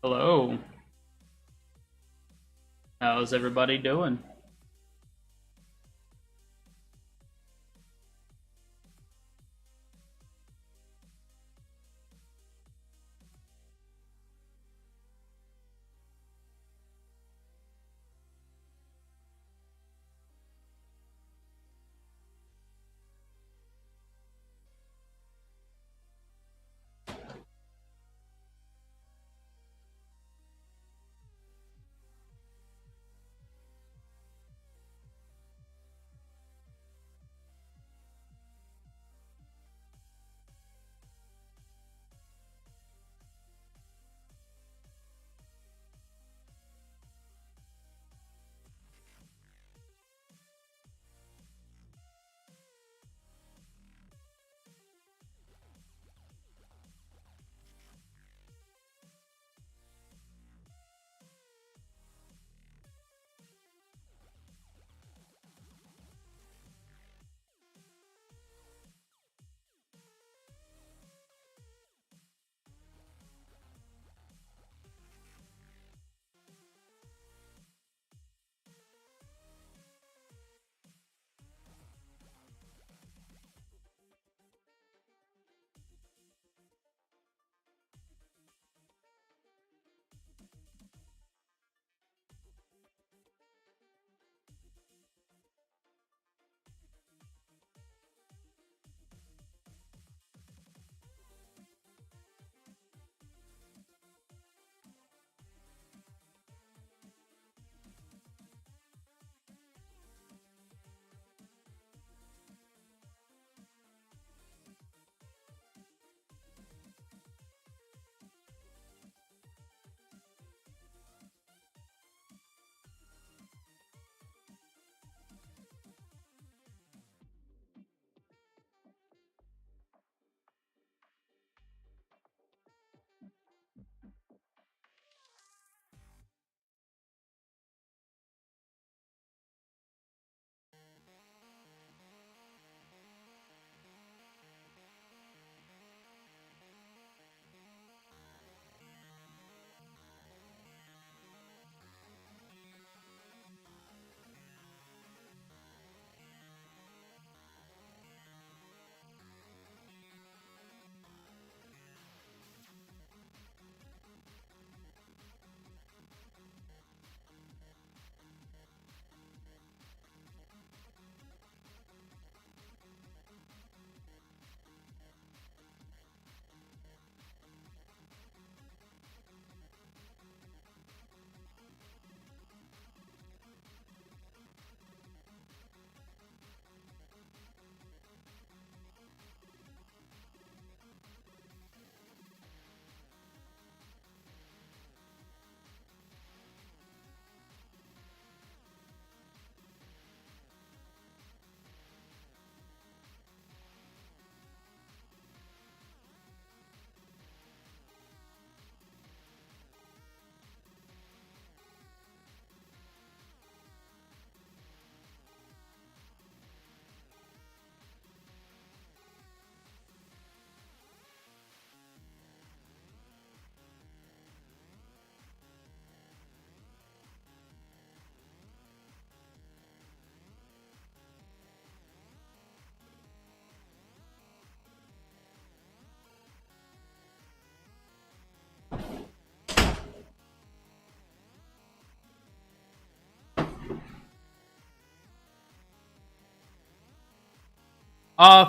Hello. How's everybody doing?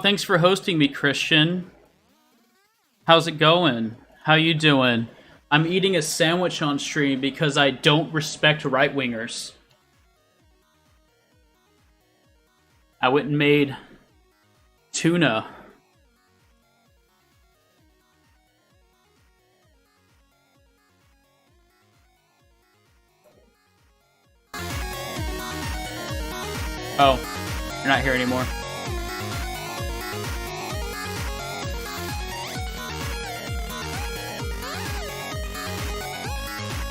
Thanks for hosting me, Christian. How's it going? How you doing? I'm eating a sandwich on stream because I don't respect right-wingers. I went and made tuna. Oh, you're not here anymore.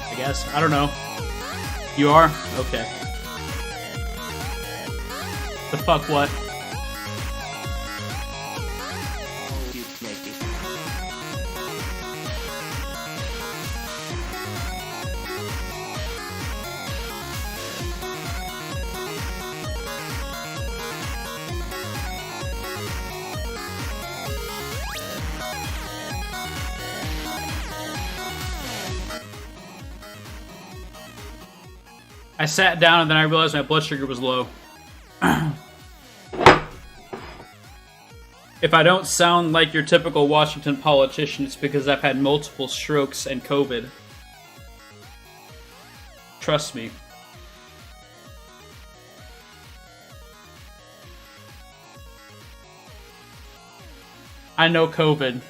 I guess. I don't know. You are? Okay. The fuck what? I sat down and then I realized my blood sugar was low. If I don't sound like your typical Washington politician, it's because I've had multiple strokes and COVID. Trust me. I know COVID.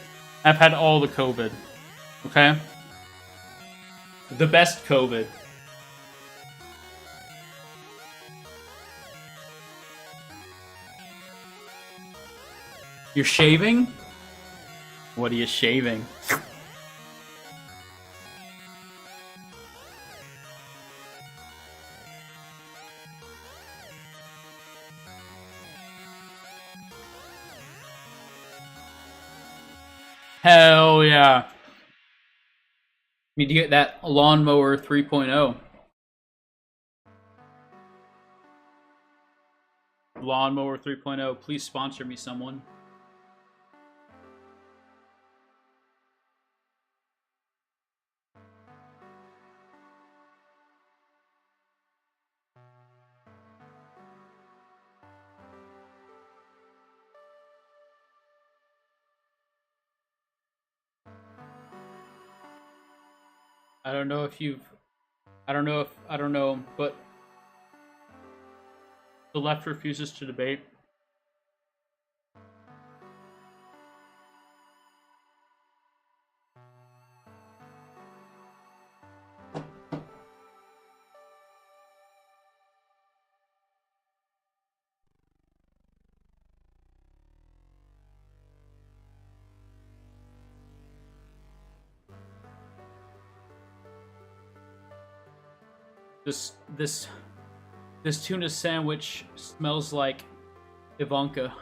I've had all the COVID. Okay? The best COVID. You're shaving? What are you shaving? Hell yeah. Need to get that lawnmower 3.0. Lawnmower 3.0. Please sponsor me, someone. I don't know if you've... I don't know, but... The left refuses to debate. This tuna sandwich smells like Ivanka.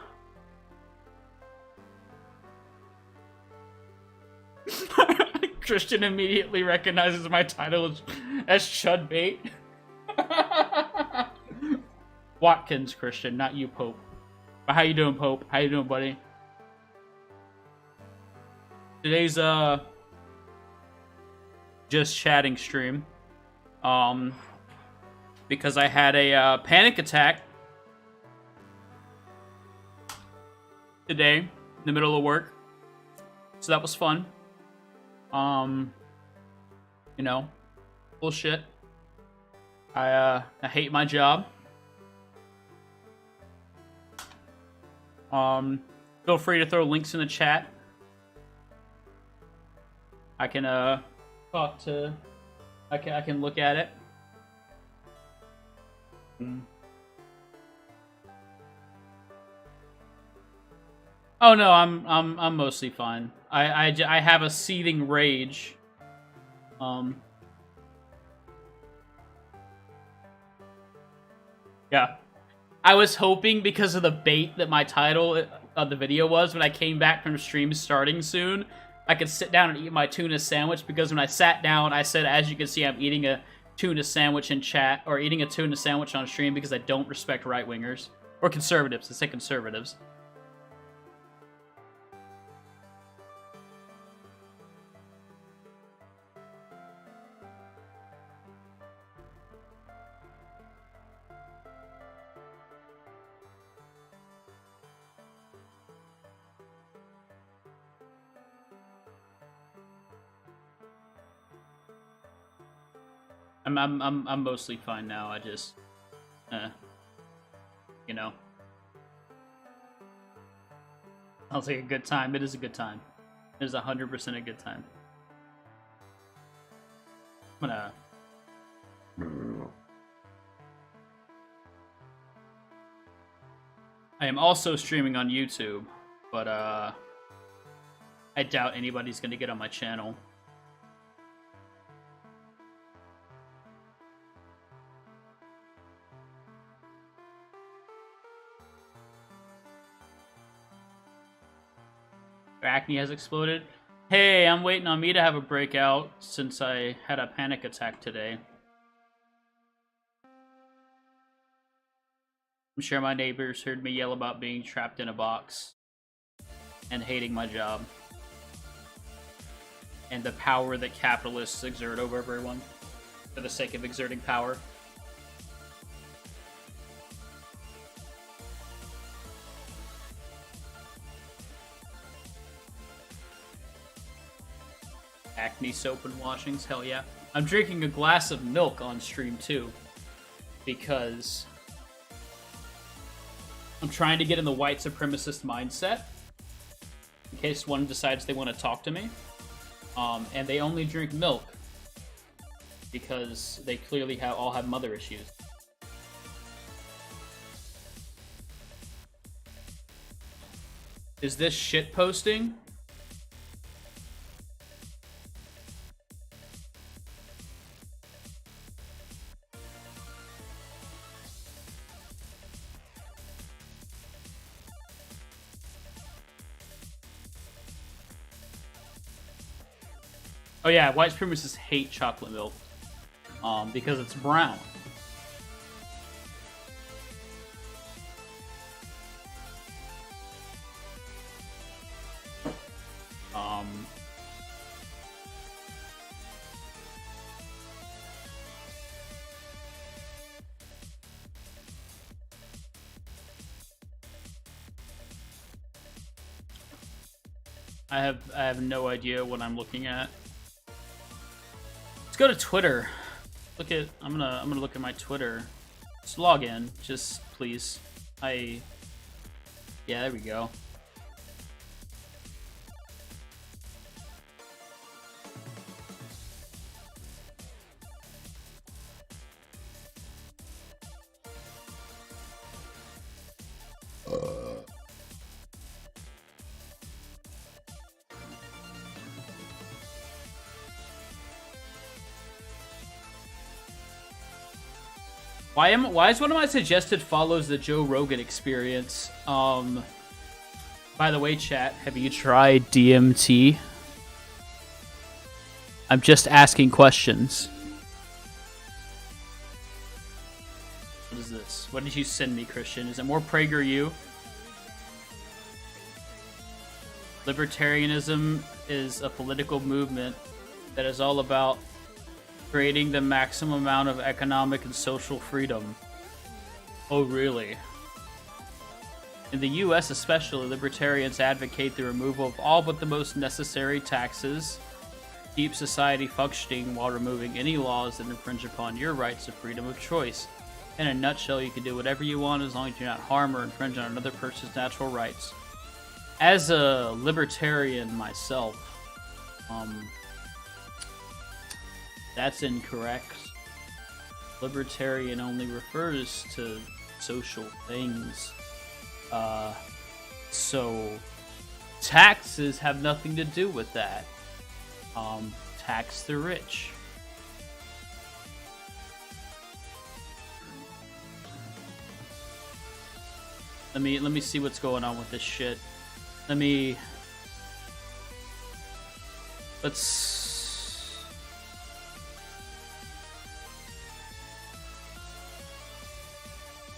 Christian immediately recognizes my title as Chud Bait. Watkins, Christian, not you, Pope. But how you doing, Pope? How you doing, buddy? Today's just chatting stream. Because I had a panic attack today in the middle of work, so that was fun. You know, bullshit. I hate my job. Feel free to throw links in the chat. I can talk to. I can look at it. Oh no, I'm mostly fine. I have a seething rage. Yeah. I was hoping because of the bait that my title of the video was when I came back from stream starting soon, I could sit down and eat my tuna sandwich, because when I sat down, I said, as you can see, I'm eating a tuna sandwich in chat, or eating a tuna sandwich on stream, because I don't respect right-wingers. Or conservatives, I say conservatives. I'm mostly fine now. I just, you know, I'll take a good time. It is a good time. It is 100% a good time. I'm gonna. I am also streaming on YouTube, but I doubt anybody's gonna get on my channel. Acne has exploded. Hey, I'm waiting on me to have a breakout since I had a panic attack today. I'm sure my neighbors heard me yell about being trapped in a box and hating my job and the power that capitalists exert over everyone for the sake of exerting power. Acne soap and washings, hell yeah. I'm drinking a glass of milk on stream too, because I'm trying to get in the white supremacist mindset, in case one decides they want to talk to me. And they only drink milk, because they clearly all have mother issues. Is this shit posting? Oh yeah, white supremacists hate chocolate milk, because it's brown. I have no idea what I'm looking at. Let's go to Twitter. I'm gonna look at my Twitter. Just log in, just please. Yeah, there we go. Why is one of my suggested follows the Joe Rogan Experience? By the way, chat, have you tried DMT? I'm just asking questions. What is this? What did you send me, Christian? Is it more PragerU? Libertarianism is a political movement that is all about creating the maximum amount of economic and social freedom. Oh, really? In the US especially, libertarians advocate the removal of all but the most necessary taxes, keep society functioning while removing any laws that infringe upon your rights of freedom of choice. In a nutshell, you can do whatever you want as long as you do not harm or infringe on another person's natural rights. As a libertarian myself, that's incorrect. Libertarian only refers to social things. So taxes have nothing to do with that. Tax the rich. Let me see what's going on with this shit. Let's.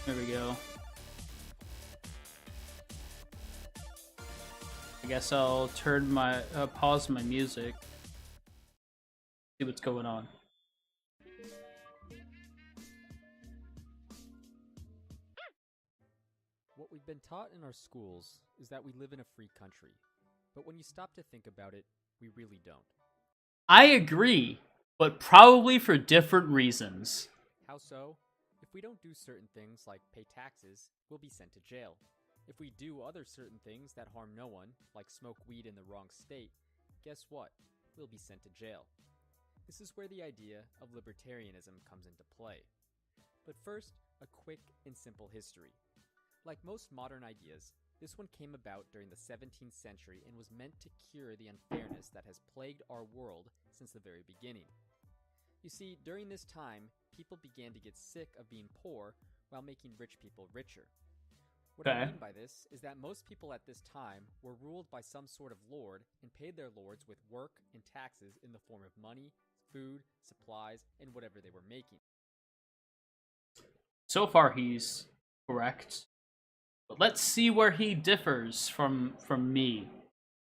There we go. I guess I'll pause my music. See what's going on. What we've been taught in our schools is that we live in a free country. But when you stop to think about it, we really don't. I agree, but probably for different reasons. How so? If we don't do certain things like pay taxes, we'll be sent to jail. If we do other certain things that harm no one, like smoke weed in the wrong state, guess what? We'll be sent to jail. This is where the idea of libertarianism comes into play. But first, a quick and simple history. Like most modern ideas, this one came about during the 17th century and was meant to cure the unfairness that has plagued our world since the very beginning. You see, during this time, people began to get sick of being poor while making rich people richer. What I mean by this is that most people at this time were ruled by some sort of lord and paid their lords with work and taxes in the form of money, food, supplies, and whatever they were making. So far, he's correct. But let's see where he differs from me,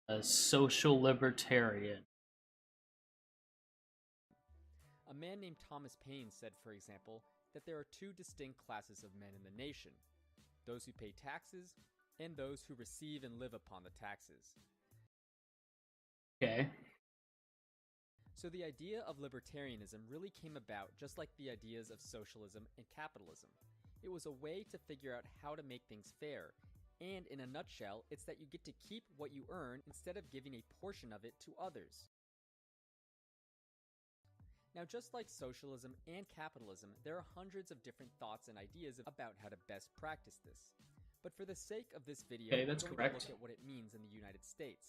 a social libertarian. A man named Thomas Paine said, for example, that there are two distinct classes of men in the nation: those who pay taxes and those who receive and live upon the taxes. Okay. So the idea of libertarianism really came about just like the ideas of socialism and capitalism. It was a way to figure out how to make things fair, and in a nutshell, it's that you get to keep what you earn instead of giving a portion of it to others. Now, just like socialism and capitalism, there are hundreds of different thoughts and ideas about how to best practice this. But for the sake of this video, Okay, that's we're going correct. to look at what it means in the United States.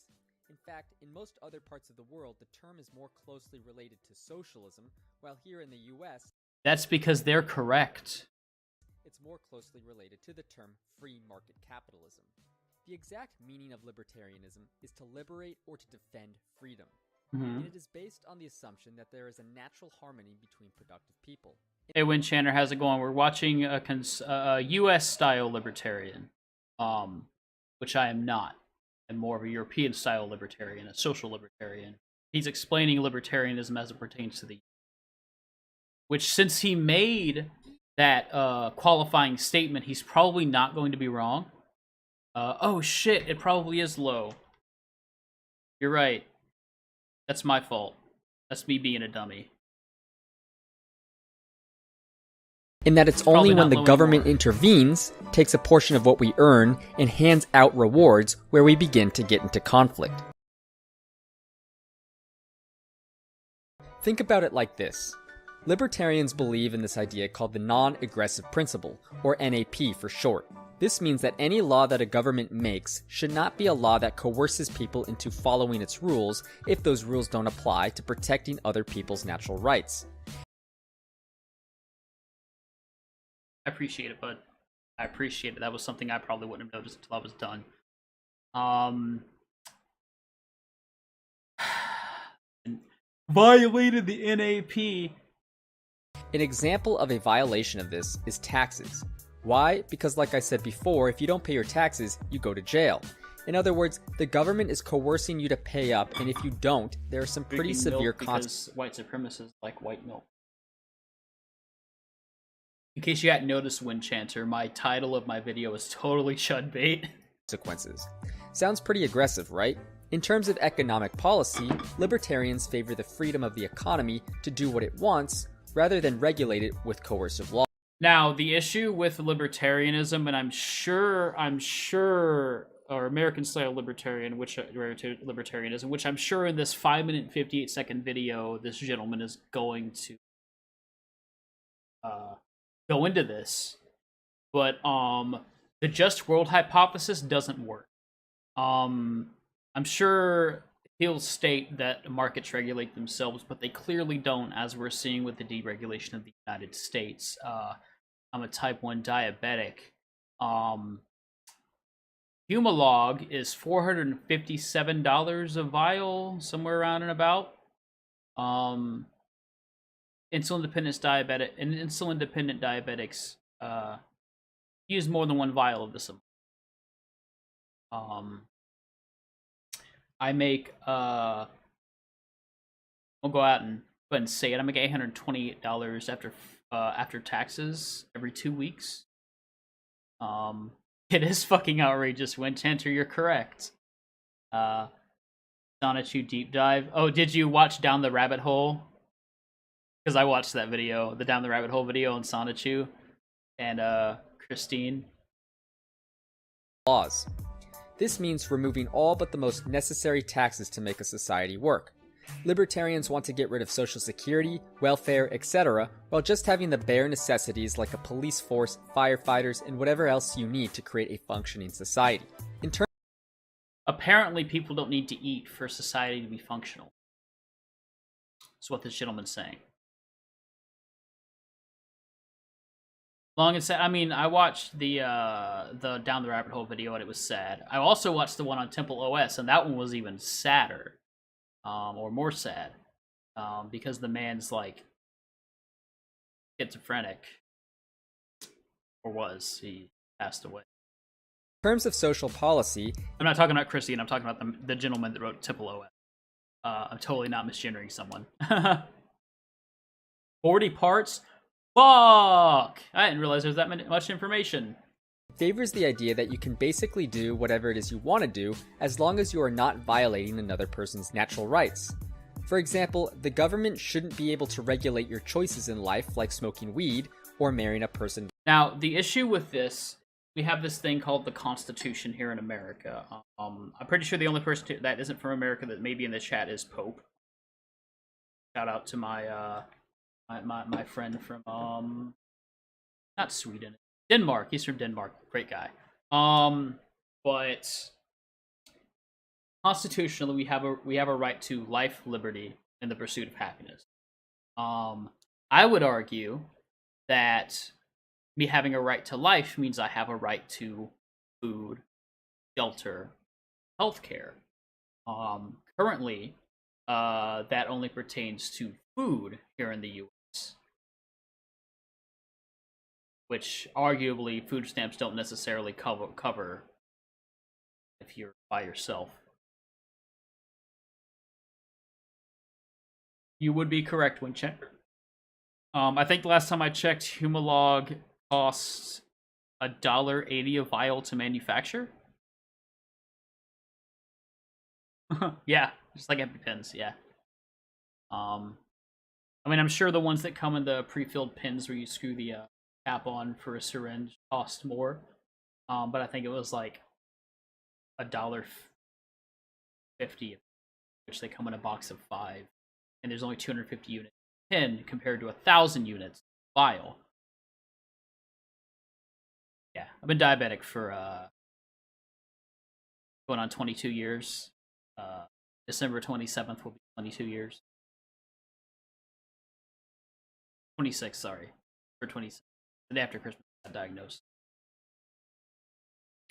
In fact, in most other parts of the world, the term is more closely related to socialism, while here in the US, That's because they're correct. it's more closely related to the term free market capitalism. The exact meaning of libertarianism is to liberate or to defend freedom. And it is based on the assumption that there is a natural harmony between productive people. Hey, Winchanter, how's it going? We're watching a U.S.-style libertarian, which I am not. I'm more of a European-style libertarian, a social libertarian. He's explaining libertarianism as it pertains to the... Which, since he made that qualifying statement, he's probably not going to be wrong. Oh shit, it probably is low. You're right. That's my fault. That's me being a dummy. In that it's only when the government intervenes, takes a portion of what we earn, and hands out rewards where we begin to get into conflict. Think about it like this. Libertarians believe in this idea called the non-aggressive principle, or NAP for short. This means that any law that a government makes should not be a law that coerces people into following its rules if those rules don't apply to protecting other people's natural rights. I appreciate it, bud. I appreciate it. That was something I probably wouldn't have noticed until I was done. Violated the NAP. An example of a violation of this is taxes. Why? Because like I said before, if you don't pay your taxes, you go to jail. In other words, the government is coercing you to pay up, and if you don't, there are some pretty severe consequences. White supremacists like white milk. In case you hadn't noticed, Winchanter, my title of my video is totally chud bait. Sounds pretty aggressive, right? In terms of economic policy, libertarians favor the freedom of the economy to do what it wants, rather than regulate it with coercive law. Now, the issue with libertarianism, and I'm sure, or American-style libertarianism, which I'm sure in this 5-minute and 58-second video, this gentleman is going to go into this. But the just world hypothesis doesn't work. I'm sure he'll state that markets regulate themselves, but they clearly don't, as we're seeing with the deregulation of the United States. I'm a type 1 diabetic. Humalog is $457 a vial, somewhere around and about. Insulin-dependent diabetics use more than one vial of this. I make I'll go out and go ahead and say it. I make $828 after taxes every 2 weeks. It is fucking outrageous, Winchanter, you're correct. Sonichu deep dive. Oh, did you watch Down the Rabbit Hole? Because I watched that video, the Down the Rabbit Hole video on Sonichu and Christine. Laws. This means removing all but the most necessary taxes to make a society work. Libertarians want to get rid of Social Security, welfare, etc., while just having the bare necessities like a police force, firefighters, and whatever else you need to create a functioning society. Apparently, people don't need to eat for society to be functional. That's what this gentleman's saying. Long and sad. I mean, I watched the Down the Rabbit Hole video and it was sad. I also watched the one on Temple OS and that one was even sadder, or more sad, because the man's like schizophrenic, or was. He passed away. In terms of social policy, I'm not talking about Christine. I'm talking about the gentleman that wrote Temple OS. I'm totally not misgendering someone. 40 parts. Fuck! I didn't realize there was that much information. Favors the idea that you can basically do whatever it is you want to do as long as you are not violating another person's natural rights. For example, the government shouldn't be able to regulate your choices in life like smoking weed or marrying a person. Now, the issue with this, we have this thing called the Constitution here in America. I'm pretty sure the only person that isn't from America that may be in the chat is Pope. Shout out to my my friend from not Sweden, Denmark. He's from Denmark. Great guy. But constitutionally, we have a right to life, liberty, and the pursuit of happiness. I would argue that me having a right to life means I have a right to food, shelter, healthcare. Currently, that only pertains to food here in the U.S., which arguably food stamps don't necessarily cover if you're by yourself. You would be correct when checked. I think the last time I checked, Humalog costs $1.80 a vial to manufacture. Yeah, just like EpiPens, yeah. I mean, I'm sure the ones that come in the pre-filled pins where you screw the cap on for a syringe cost more. But I think it was like $1.50, which they come in a box of 5, and there's only 250 units pin compared to 1,000 units vial. Yeah, I've been diabetic for going on 22 years. December 27th will be 22 years. 26, sorry, for 26. The day after Christmas, I got diagnosed.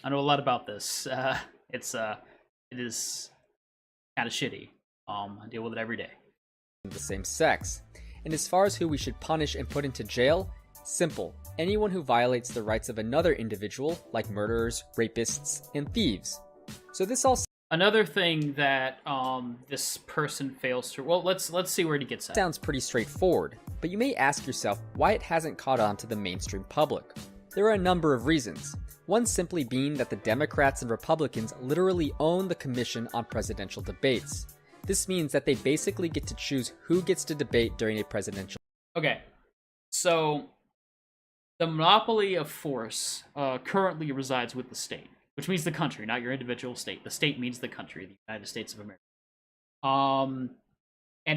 I know a lot about this. It is kind of shitty. I deal with it every day. The same sex. And as far as who we should punish and put into jail, simple. Anyone who violates the rights of another individual, like murderers, rapists, and thieves. So this all another thing that this person fails to, well, let's see where he gets at. Sounds pretty straightforward, but you may ask yourself why it hasn't caught on to the mainstream public. There are a number of reasons. One simply being that the Democrats and Republicans literally own the Commission on Presidential Debates. This means that they basically get to choose who gets to debate during a presidential. Okay, so the monopoly of force currently resides with the state, which means the country, not your individual state. The state means the country, the United States of America. And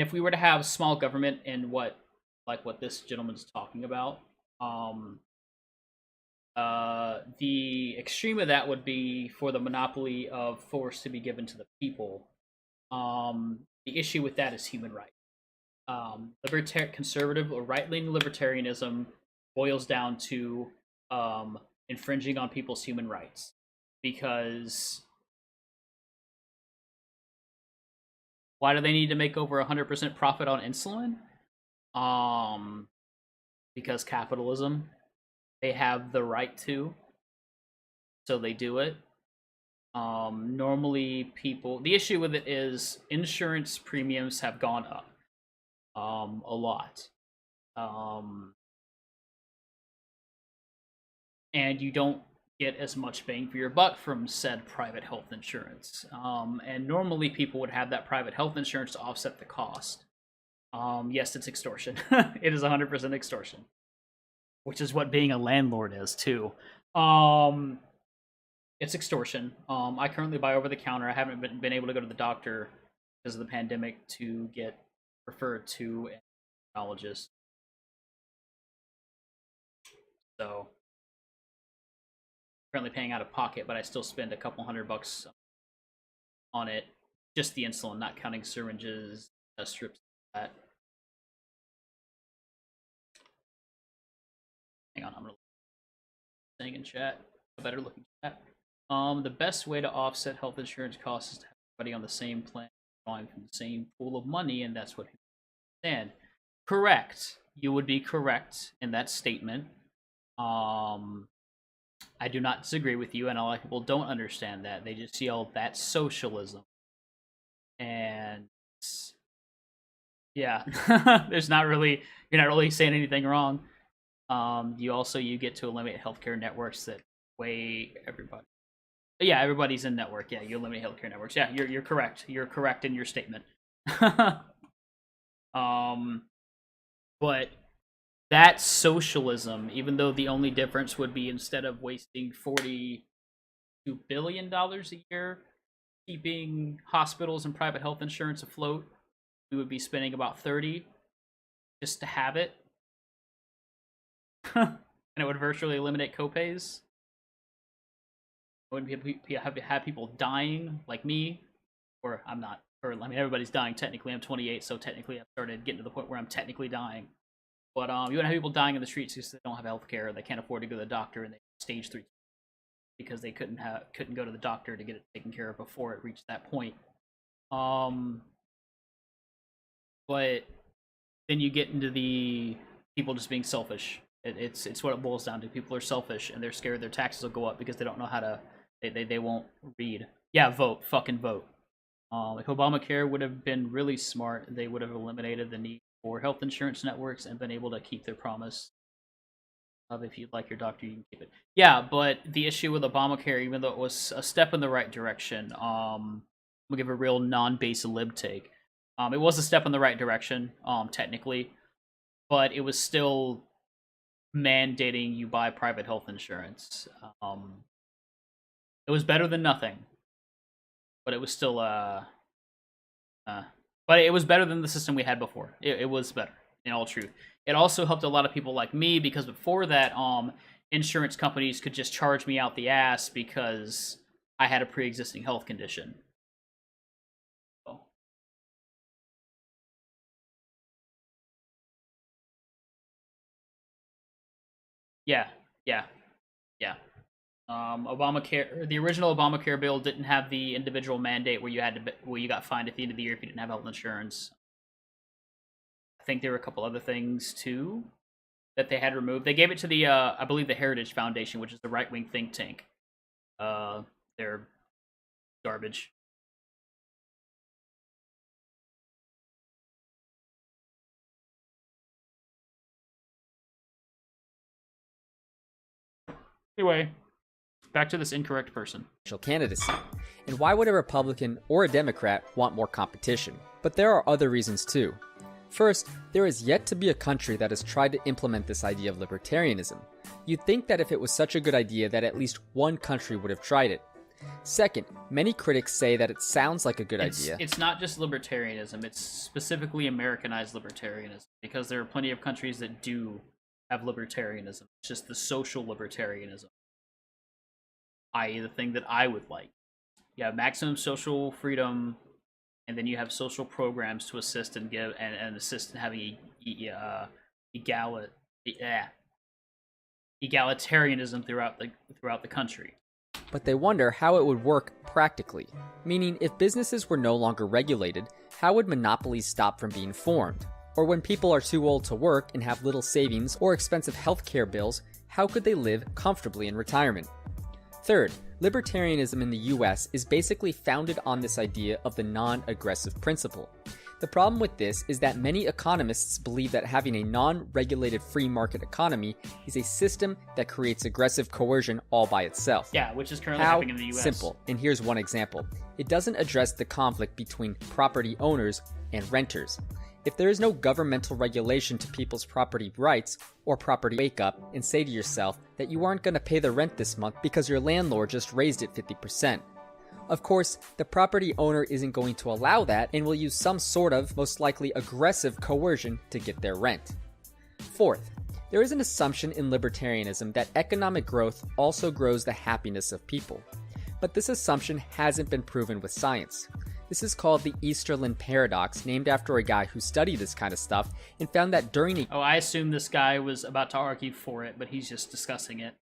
if we were to have small government in what this gentleman's talking about, the extreme of that would be for the monopoly of force to be given to the people. The issue with that is human rights. Conservative or right-leaning libertarianism boils down to infringing on people's human rights, because why do they need to make over 100% profit on insulin? Because capitalism. They have the right to, so they do it. Normally people, the issue with it is insurance premiums have gone up a lot. And you don't get as much bang for your buck from said private health insurance. And normally people would have that private health insurance to offset the cost. Yes, it's extortion. It is 100% extortion. Which is what being a landlord is too. It's extortion. I currently buy over the counter. I haven't been able to go to the doctor because of the pandemic to get referred to an endocrinologist. So currently paying out of pocket, but I still spend a couple $100 on it. Just the insulin, not counting syringes, strips, that. Hang on, I'm gonna saying in chat. A better looking chat. The best way to offset health insurance costs is to have everybody on the same plan, drawing from the same pool of money, and that's what people understand. Correct. You would be correct in that statement. I do not disagree with you, and a lot of people don't understand that. They just see all that socialism. And yeah, you're not really saying anything wrong. You get to eliminate healthcare networks that weigh everybody. Yeah, everybody's in network. Yeah, you eliminate healthcare networks. Yeah, you're correct. You're correct in your statement. But that's socialism, even though the only difference would be instead of wasting $42 billion a year keeping hospitals and private health insurance afloat, we would be spending about 30 just to have it. And it would virtually eliminate copays. It wouldn't have people dying like me, or I'm not, or I mean everybody's dying technically. I'm 28, so technically I've started getting to the point where I'm technically dying. But you wouldn't have people dying in the streets because they don't have health care, they can't afford to go to the doctor, and they stage 3 because they couldn't go to the doctor to get it taken care of before it reached that point. But then you get into the people just being selfish. It's what it boils down to. People are selfish and they're scared their taxes will go up because they don't know how to. They won't read. Yeah, vote. Fucking vote. If Obamacare would have been really smart, they would have eliminated the need for health insurance networks and been able to keep their promise of if you'd like your doctor, you can keep it. Yeah, but the issue with Obamacare, even though it was a step in the right direction, we'll give a real non-base lib take. It was a step in the right direction, technically, but it was still mandating you buy private health insurance. It was better than nothing, but it was still but it was better than the system we had before. It was better, in all truth. It also helped a lot of people like me because before that, insurance companies could just charge me out the ass because I had a pre-existing health condition. So. Yeah. Obamacare, the original Obamacare bill didn't have the individual mandate where you got fined at the end of the year if you didn't have health insurance. I think there were a couple other things too that they had removed. They gave it to the I believe the Heritage Foundation, which is the right-wing think tank. They're garbage. Anyway, back to this incorrect person. Candidacy. And why would a Republican or a Democrat want more competition? But there are other reasons too. First, there is yet to be a country that has tried to implement this idea of libertarianism. You'd think that if it was such a good idea that at least one country would have tried it. Second, many critics say that it sounds like a good idea. It's not just libertarianism, it's specifically Americanized libertarianism, because there are plenty of countries that do have libertarianism. It's just the social libertarianism, i.e. the thing that I would like. You have maximum social freedom, and then you have social programs to assist and give and assist in having egalitarianism throughout the country. But they wonder how it would work practically. Meaning, if businesses were no longer regulated, how would monopolies stop from being formed? Or when people are too old to work and have little savings or expensive healthcare bills, how could they live comfortably in retirement? Third, libertarianism in the US is basically founded on this idea of the non-aggressive principle. The problem with this is that many economists believe that having a non-regulated free market economy is a system that creates aggressive coercion all by itself. Yeah, which is currently happening in the US. Simple, and here's one example. It doesn't address the conflict between property owners and renters. If there is no governmental regulation to people's property rights or property, wake up and say to yourself that you aren't going to pay the rent this month because your landlord just raised it 50%. Of course, the property owner isn't going to allow that and will use some sort of, most likely aggressive coercion to get their rent. Fourth, there is an assumption in libertarianism that economic growth also grows the happiness of people. But this assumption hasn't been proven with science. This is called the Easterlin paradox, named after a guy who studied this kind of stuff and found that during I assume this guy was about to argue for it, but he's just discussing it.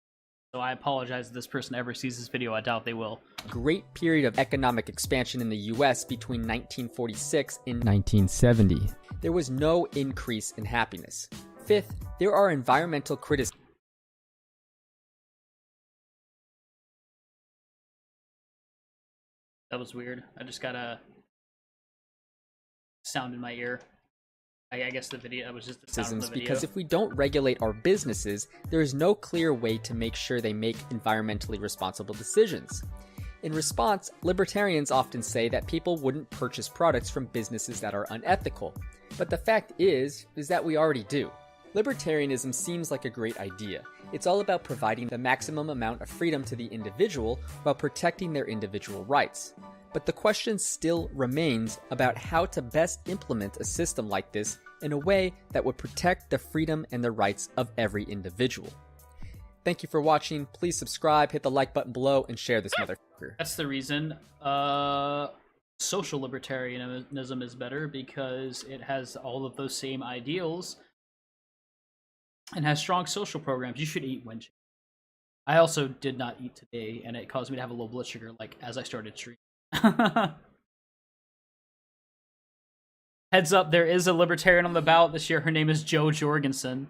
So I apologize if this person ever sees this video. I doubt they will. Great period of economic expansion in the US between 1946 and 1970. There was no increase in happiness. Fifth, there are environmental criticisms. That was weird. I just got a sound in my ear. I guess the video, it was just the sound of the video. Because if we don't regulate our businesses, there is no clear way to make sure they make environmentally responsible decisions. In response, libertarians often say that people wouldn't purchase products from businesses that are unethical. But the fact is that we already do. Libertarianism seems like a great idea. It's all about providing the maximum amount of freedom to the individual while protecting their individual rights. But the question still remains about how to best implement a system like this in a way that would protect the freedom and the rights of every individual. Thank you for watching. Please subscribe, hit the like button below, and share this motherfucker. That's the reason social libertarianism is better, because it has all of those same ideals and has strong social programs. You should eat when. I also did not eat today, and it caused me to have a low blood sugar, like, as I started streaming. Heads up, there is a libertarian on the ballot this year. Her name is Jo Jorgensen.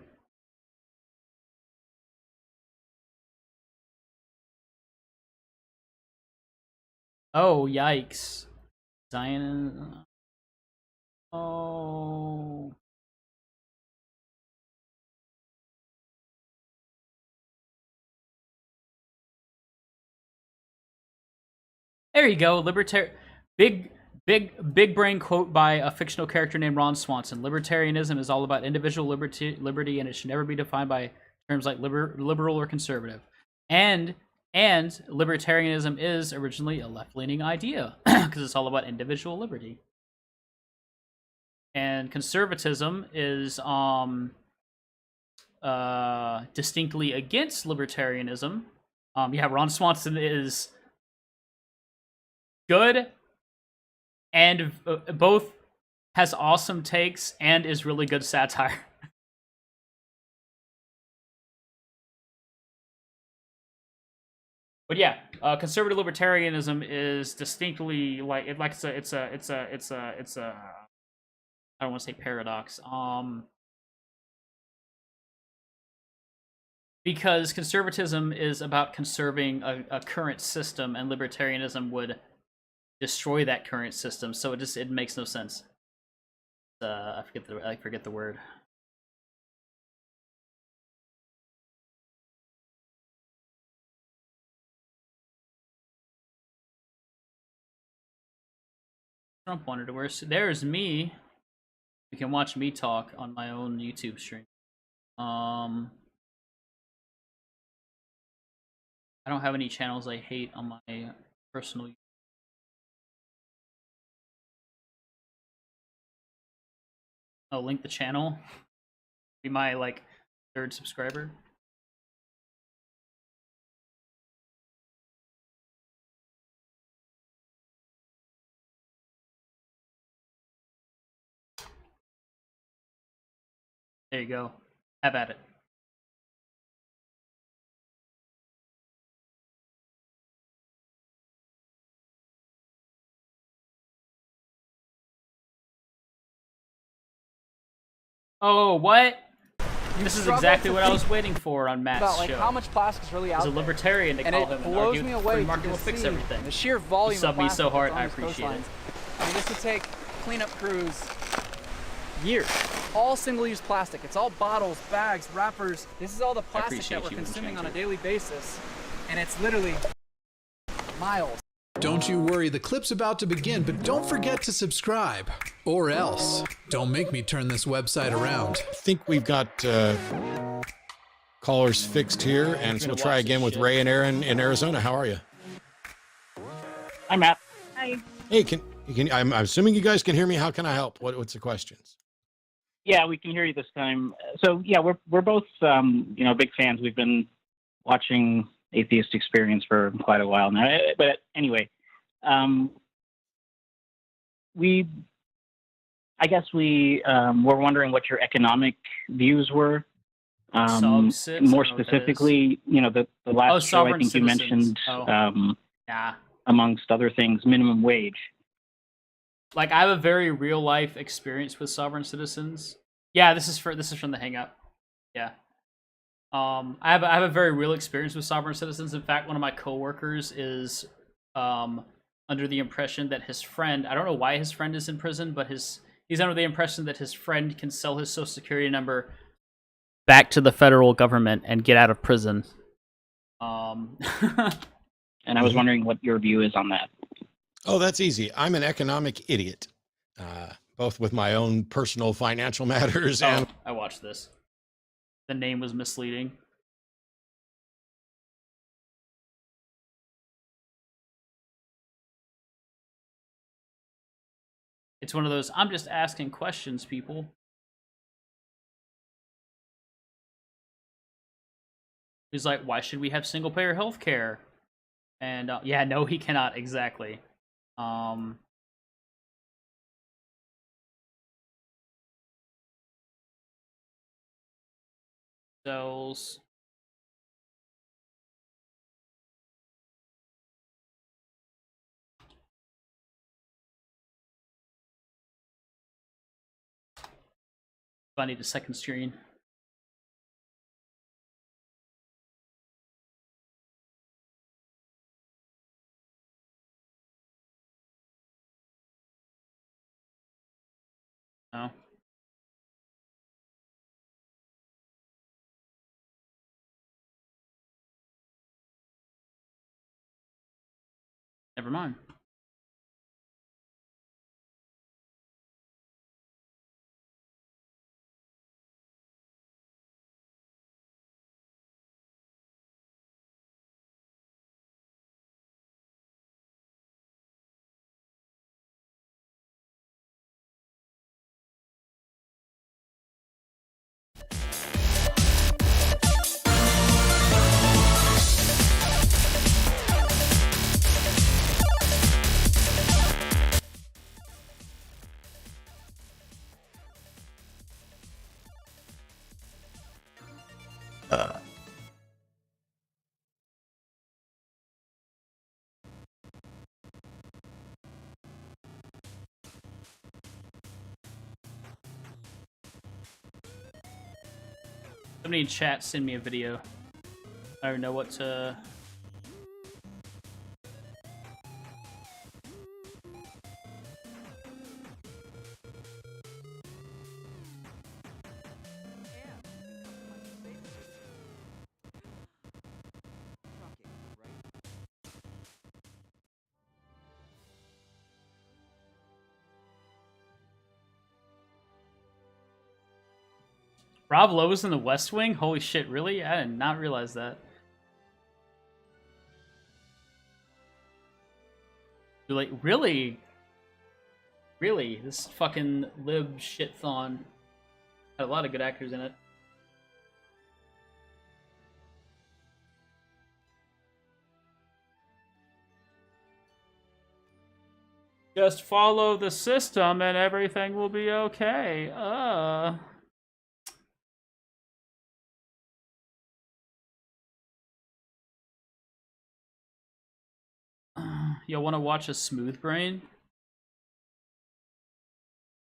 Oh, yikes. Zion. Oh. There you go, big brain quote by a fictional character named Ron Swanson. Libertarianism is all about individual liberty, and it should never be defined by terms like liberal or conservative. And libertarianism is originally a left-leaning idea because it's all about individual liberty. And conservatism is distinctly against libertarianism. Yeah, Ron Swanson is good and both has awesome takes and is really good satire. But yeah, conservative libertarianism is distinctly like it's a I don't want to say paradox. Because conservatism is about conserving a current system, and libertarianism would destroy that current system, so it makes no sense. I forget the word. Trump wanted to wear. There's me. You can watch me talk on my own YouTube stream. I don't have any channels I hate on my personal. Oh, link the channel. Be my like 3rd subscriber. There you go. Have at it. Oh, what? This is exactly what I was waiting for on Matt's about, like, show. How much plastic is really out As a there. libertarian to And call it him and blows argue me away free market to will fix see everything. the sheer volume You sub of me so plastic hard, that's on I these appreciate it. coastlines. I mean, this would take cleanup crews years. All single-use plastic. It's all bottles, bags, wrappers. This is all the plastic that we're consuming on a daily basis, and it's literally miles. Don't you worry, the clip's about to begin, but don't forget to subscribe. Or else. Don't make me turn this website around. I think we've got callers fixed here, and so we'll try again with Ray and Aaron in Arizona. How are you? Hi, Matt. Hi. Hey, I'm assuming you guys can hear me. How can I help? What's the questions? Yeah, we can hear you this time. So yeah, we're both big fans. We've been watching Atheist Experience for quite a while now. But anyway, we were wondering what your economic views were. More specifically, the last show I think you mentioned, amongst other things, minimum wage. Like, I have a very real life experience with sovereign citizens. Yeah, this is from the Hangout. Yeah. I have a very real experience with sovereign citizens. In fact, one of my coworkers is under the impression that his friend, I don't know why his friend is in prison, but he's under the impression that his friend can sell his social security number back to the federal government and get out of prison. And I was wondering what your view is on that. Oh, that's easy. I'm an economic idiot, both with my own personal financial matters and. I watched this. The name was misleading. It's one of those, I'm just asking questions, people. He's like, why should we have single-payer healthcare? And, yeah, no, he cannot, exactly. Cells. I need a second screen. No. Never mind. Somebody in chat send me a video. I don't know what to... Rob Lowe is in the West Wing? Holy shit, really? I did not realize that. You're like, really? Really? This fucking lib shit-thon had a lot of good actors in it. Just follow the system and everything will be okay. Y'all want to watch a Smooth Brain?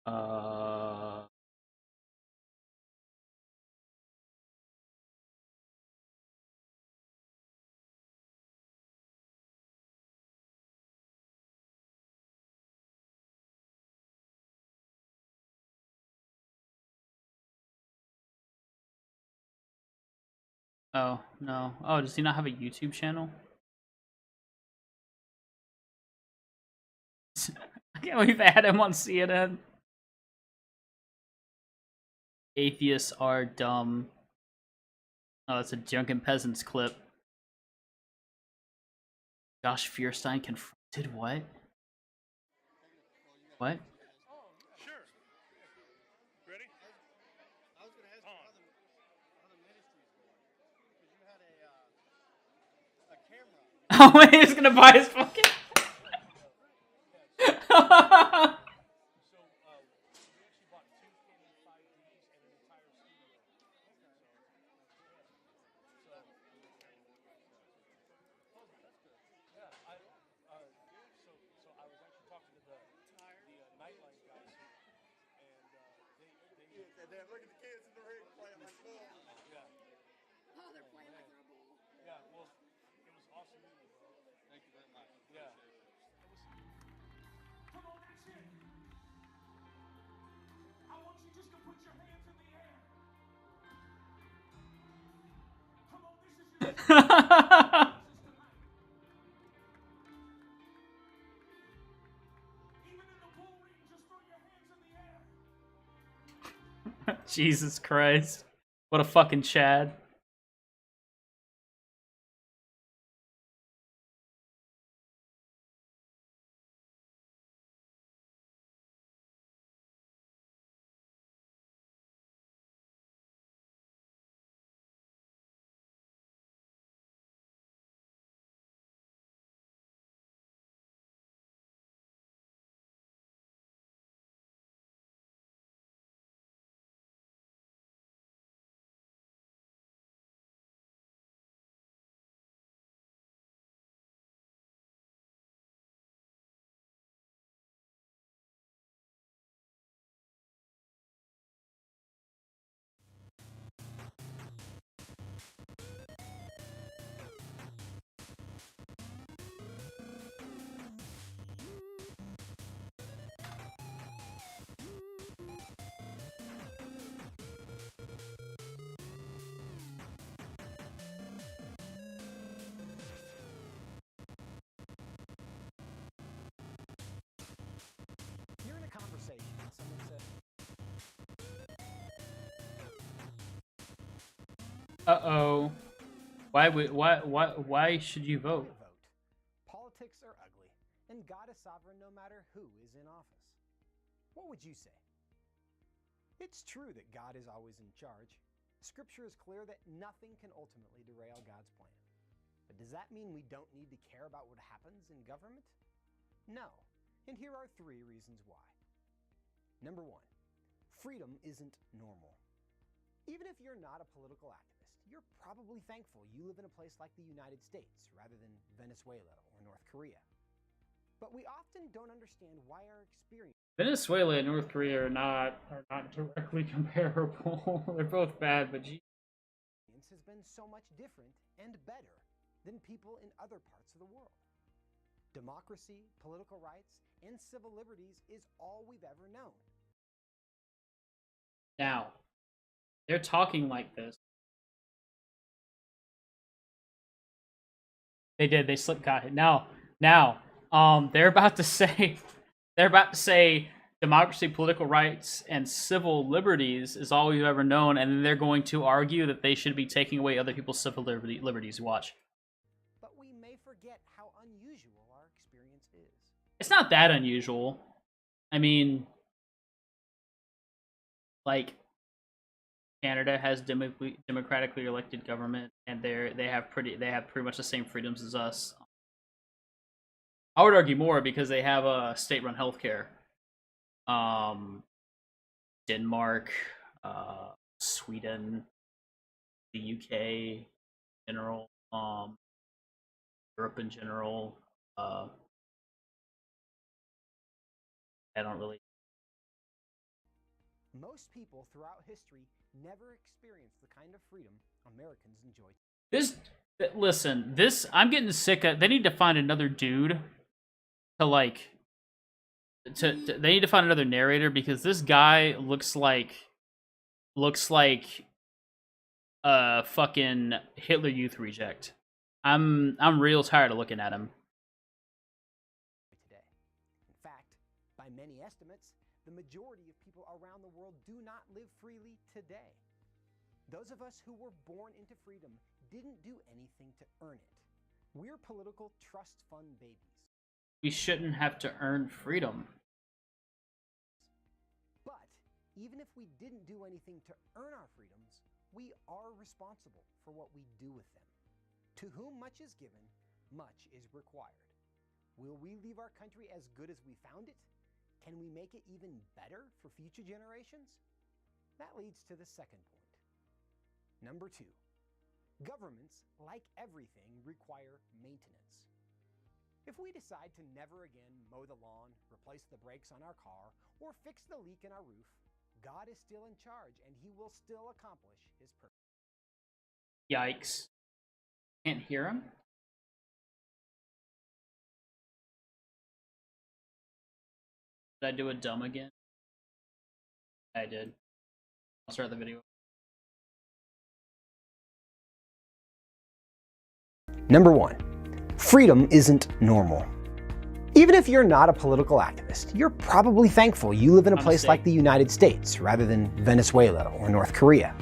Oh, no. Oh, does he not have a YouTube channel? I can't believe they had him on CNN. Atheists are dumb. Oh, that's a Drunken Peasants clip. Josh Fierstein confronted what? What? Oh, he's gonna buy his fucking... Jesus Christ. What a fucking Chad. You're in a conversation and someone says, Uh-oh. Why should you vote? vote. Politics are ugly, and God is sovereign no matter who is in office. What would you say? It's true that God is always in charge. Scripture is clear that nothing can ultimately derail God's plan. But does that mean we don't need to care about what happens in government? No. And here are 3 reasons why. Number 1, freedom isn't normal. Even if you're not a political activist, you're probably thankful you live in a place like the United States rather than Venezuela or North Korea. But we often don't understand why our experience Venezuela and North Korea are not directly comparable. They're both bad, but has been so much different and better than people in other parts of the world. Democracy, political rights, and civil liberties is all we've ever known. now they're talking like this. They did. They got it. Now, they're about to say, democracy, political rights, and civil liberties is all we've ever known, and then they're going to argue that they should be taking away other people's civil liberties. Watch. But we may forget how unusual our experience is. It's not that unusual. I mean, like, Canada has democratically elected government, and they have pretty much the same freedoms as us. I would argue more because they have a state-run healthcare. Denmark, Sweden, the UK in general, Europe in general. I don't really. Most people throughout history never experienced the kind of freedom Americans enjoy. Listen, I'm getting sick of. They need to find another dude to like. They need to find another narrator because this guy looks like a fucking Hitler Youth reject. I'm real tired of looking at him. Today. In fact, by many estimates, the majority of people around the world do not live freely today. Those of us who were born into freedom didn't do anything to earn it. We're political trust fund babies. We shouldn't have to earn freedom. But even if we didn't do anything to earn our freedoms, we are responsible for what we do with them. To whom much is given, much is required. Will we leave our country as good as we found it? Can we make it even better for future generations? That leads to the second point. Number 2, governments, like everything, require maintenance. If we decide to never again mow the lawn, replace the brakes on our car, or fix the leak in our roof, God is still in charge and he will still accomplish his purpose. Yikes. Can't hear him? Did I do a dumb again? I did. I'll start the video. Number 1, freedom isn't normal. Even if you're not a political activist, you're probably thankful you live in a place like the United States rather than Venezuela or North Korea.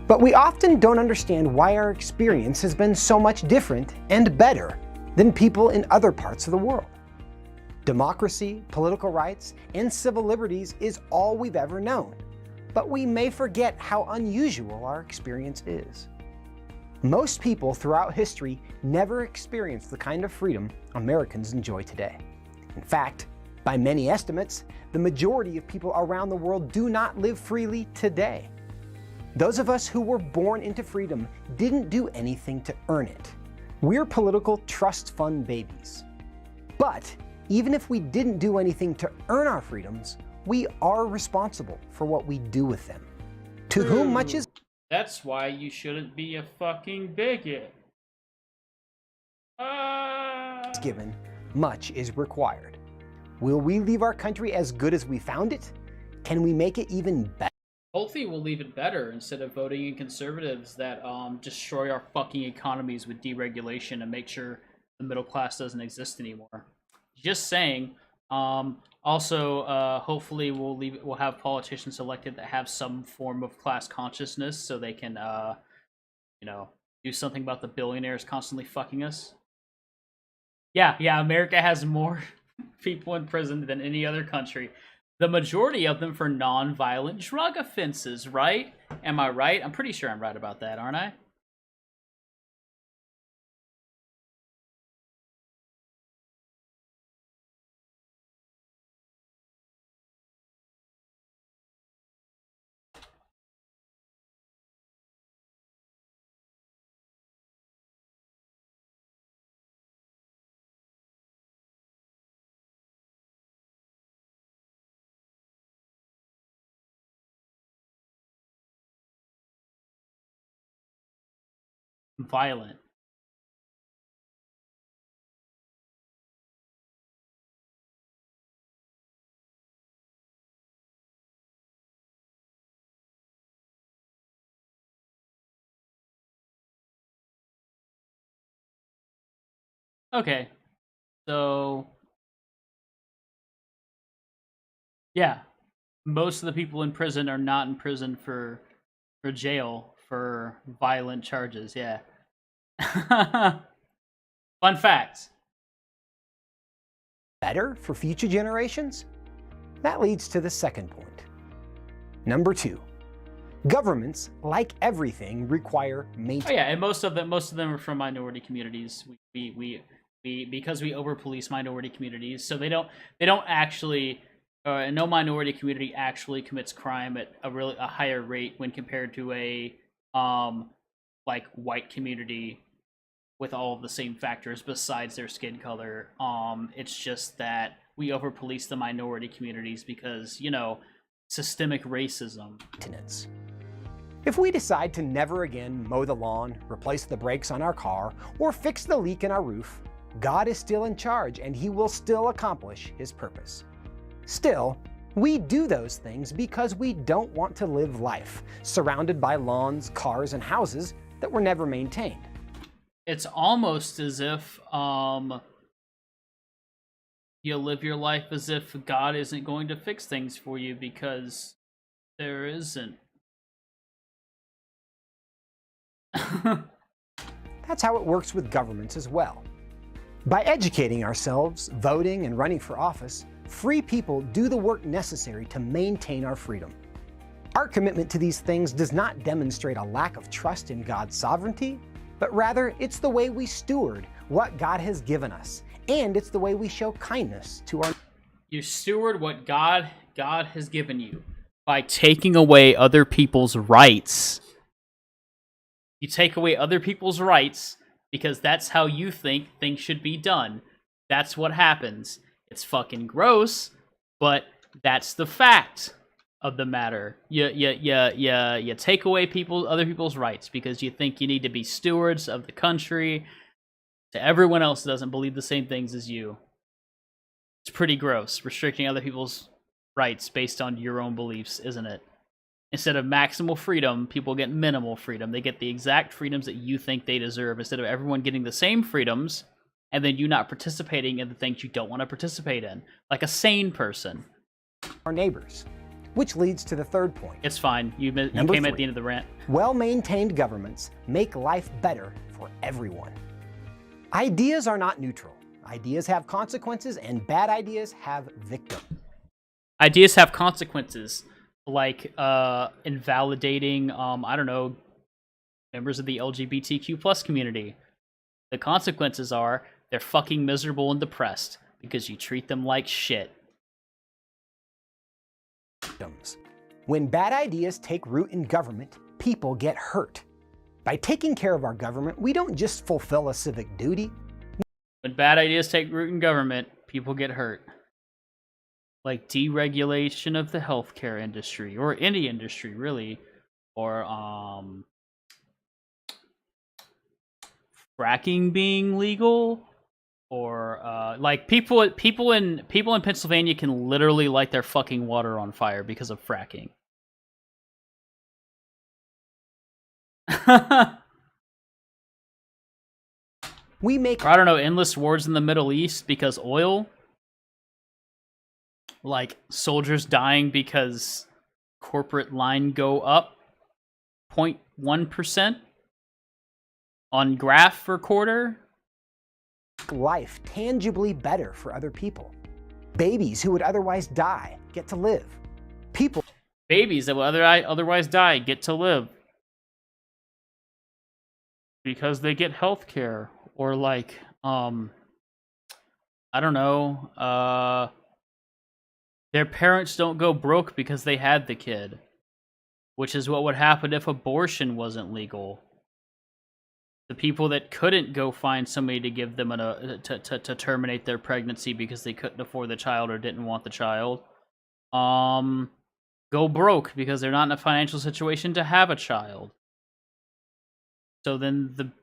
But we often don't understand why our experience has been so much different and better than people in other parts of the world. Democracy, political rights, and civil liberties is all we've ever known, but we may forget how unusual our experience is. Most people throughout history never experienced the kind of freedom Americans enjoy today. In fact, by many estimates, the majority of people around the world do not live freely today. Those of us who were born into freedom didn't do anything to earn it. We're political trust fund babies. But even if we didn't do anything to earn our freedoms, we are responsible for what we do with them. To whom much is That's why you shouldn't be a fucking bigot. given, much is required. Will we leave our country as good as we found it? Can we make it even better? Hopefully we'll leave it better instead of voting in conservatives that destroy our fucking economies with deregulation and make sure the middle class doesn't exist anymore. Just saying. Also, hopefully we'll have politicians elected that have some form of class consciousness so they can, you know, do something about the billionaires constantly fucking us. Yeah, America has more people in prison than any other country. The majority of them for non-violent drug offenses, right? Am I right? I'm pretty sure I'm right about that, aren't I? Violent. Okay. So yeah, most of the people in prison are not in prison for jail for violent charges. Yeah. Fun fact. Better for future generations? That leads to the second point. Number 2. Governments, like everything, require maintenance. Oh yeah, and most of them are from minority communities. We because we over-police minority communities, so they don't actually, no minority community actually commits crime at a higher rate when compared to a like white community with all of the same factors besides their skin color. It's just that we over-police the minority communities because, you know, systemic racism. If we decide to never again mow the lawn, replace the brakes on our car, or fix the leak in our roof, God is still in charge and He will still accomplish His purpose. Still, we do those things because we don't want to live life surrounded by lawns, cars, and houses that were never maintained. It's almost as if you live your life as if God isn't going to fix things for you because there isn't. That's how it works with governments as well. By educating ourselves, voting, and running for office, free people do the work necessary to maintain our freedom. Our commitment to these things does not demonstrate a lack of trust in God's sovereignty, but rather it's the way we steward what God has given us, and it's the way we show kindness to our... You steward what God has given you by taking away other people's rights. You take away other people's rights because that's how you think things should be done. That's what happens. It's fucking gross, but that's the fact of the matter. You take away other people's rights because you think you need to be stewards of the country to everyone else that doesn't believe the same things as you. It's pretty gross, restricting other people's rights based on your own beliefs, isn't it? Instead of maximal freedom, people get minimal freedom. They get the exact freedoms that you think they deserve instead of everyone getting the same freedoms and then you not participating in the things you don't want to participate in, like a sane person. Our neighbors. Which leads to the third point. It's fine. You Number came at 3. the end of the rant. Well-maintained governments make life better for everyone. Ideas are not neutral. Ideas have consequences, and bad ideas have victims. Ideas have consequences, like invalidating, I don't know, members of the LGBTQ plus community. The consequences are they're fucking miserable and depressed because you treat them like shit. When bad ideas take root in government, people get hurt. By taking care of our government, we don't just fulfill a civic duty. When bad ideas take root in government, people get hurt. Like deregulation of the healthcare industry, or any industry really, or fracking being legal, or like people in Pennsylvania can literally light their fucking water on fire because of fracking. We make, or, I don't know, endless wars in the Middle East because oil. Like soldiers dying because corporate line go up 0.1% on graph for quarter. life tangibly better for other people. Babies who would otherwise die get to live. Babies that would otherwise die get to live because they get health care, or like I don't know, their parents don't go broke because they had the kid, which is what would happen if abortion wasn't legal. The people that couldn't go find somebody to give them to terminate their pregnancy because they couldn't afford the child or didn't want the child, go broke because they're not in a financial situation to have a child. So then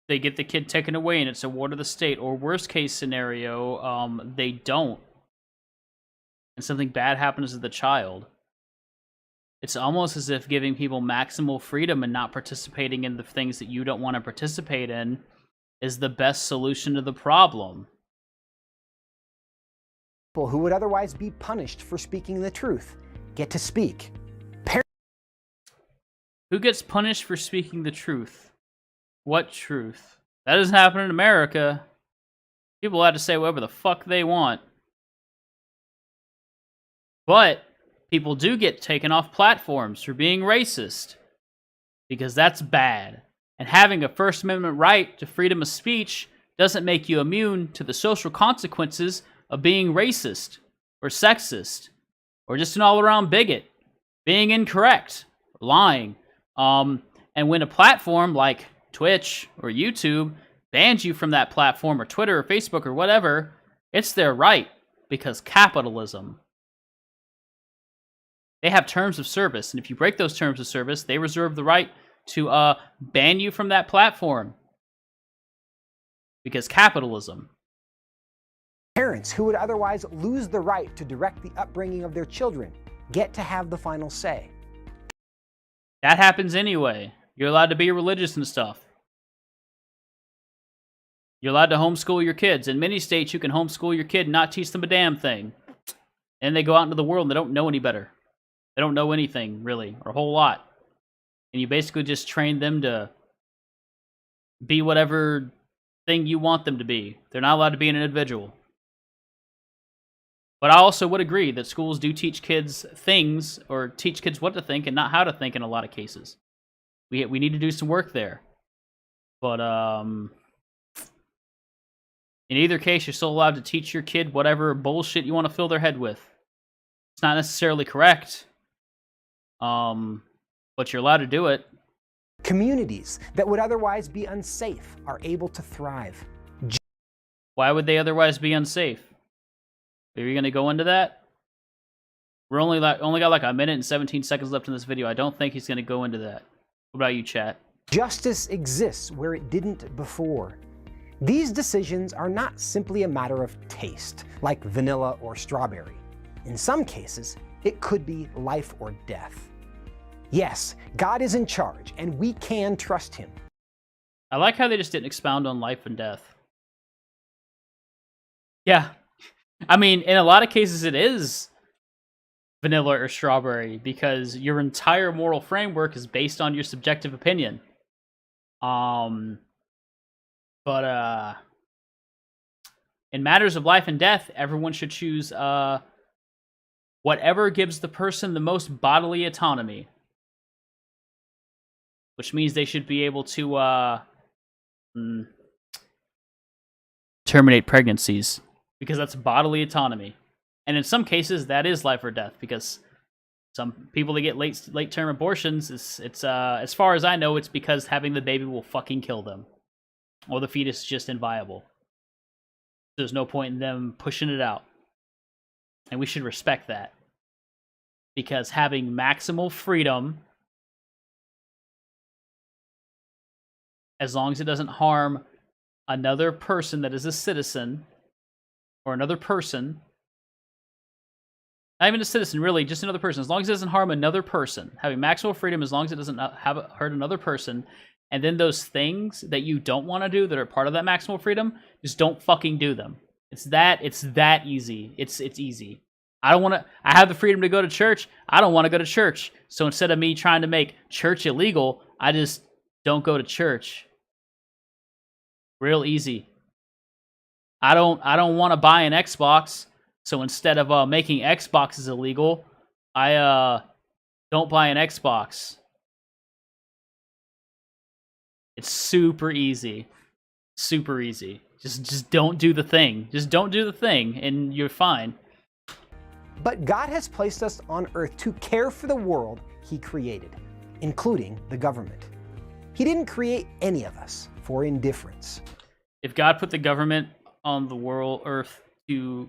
they get the kid taken away and it's a ward of the state, or worst case scenario, they don't. And something bad happens to the child. It's almost as if giving people maximal freedom and not participating in the things that you don't want to participate in is the best solution to the problem. People who would otherwise be punished for speaking the truth get to speak. Who gets punished for speaking the truth? What truth? That doesn't happen in America. People have to say whatever the fuck they want. But people do get taken off platforms for being racist, because that's bad. And having a First Amendment right to freedom of speech doesn't make you immune to the social consequences of being racist, or sexist, or just an all-around bigot, being incorrect, lying. And when a platform like Twitch or YouTube bans you from that platform, or Twitter or Facebook or whatever, it's their right, because capitalism. They have terms of service, and if you break those terms of service, they reserve the right to ban you from that platform. Because capitalism. Parents who would otherwise lose the right to direct the upbringing of their children get to have the final say. That happens anyway. You're allowed to be religious and stuff. You're allowed to homeschool your kids. In many states, you can homeschool your kid and not teach them a damn thing. And they go out into the world and they don't know any better. They don't know anything, really, or a whole lot. And you basically just train them to be whatever thing you want them to be. They're not allowed to be an individual. But I also would agree that schools do teach kids things, or teach kids what to think and not how to think in a lot of cases. We need to do some work there. But in either case, you're still allowed to teach your kid whatever bullshit you want to fill their head with. It's not necessarily correct. But you're allowed to do it. Communities that would otherwise be unsafe are able to thrive. Why would they otherwise be unsafe? Are you going to go into that? We're only got like a minute and 17 seconds left in this video. I don't think he's going to go into that. What about you, chat? Justice exists where it didn't before. These decisions are not simply a matter of taste, like vanilla or strawberry. In some cases, it could be life or death. Yes, God is in charge, and we can trust him. I like how they just didn't expound on life and death. Yeah. I mean, in a lot of cases, it is vanilla or strawberry because your entire moral framework is based on your subjective opinion. But in matters of life and death, everyone should choose whatever gives the person the most bodily autonomy, which means they should be able to terminate pregnancies because that's bodily autonomy. And in some cases, that is life or death because some people that get late term abortions, it's as far as I know, it's because having the baby will fucking kill them, or the fetus is just inviable. There's no point in them pushing it out, and we should respect that because having maximal freedom, as long as it doesn't harm another person that is a citizen, or another person. Not even a citizen, really, just another person. As long as it doesn't harm another person. Having maximal freedom as long as it doesn't hurt another person. And then those things that you don't want to do that are part of that maximal freedom, just don't fucking do them. It's that easy. It's easy. I have the freedom to go to church. I don't want to go to church. So instead of me trying to make church illegal, I just don't go to church. Real easy. I don't want to buy an Xbox. So instead of making Xboxes illegal, I don't buy an Xbox. It's super easy. Super easy. Just don't do the thing. Just don't do the thing, and you're fine. But God has placed us on earth to care for the world He created, including the government. He didn't create any of us for indifference. If God put the government on the world, earth, to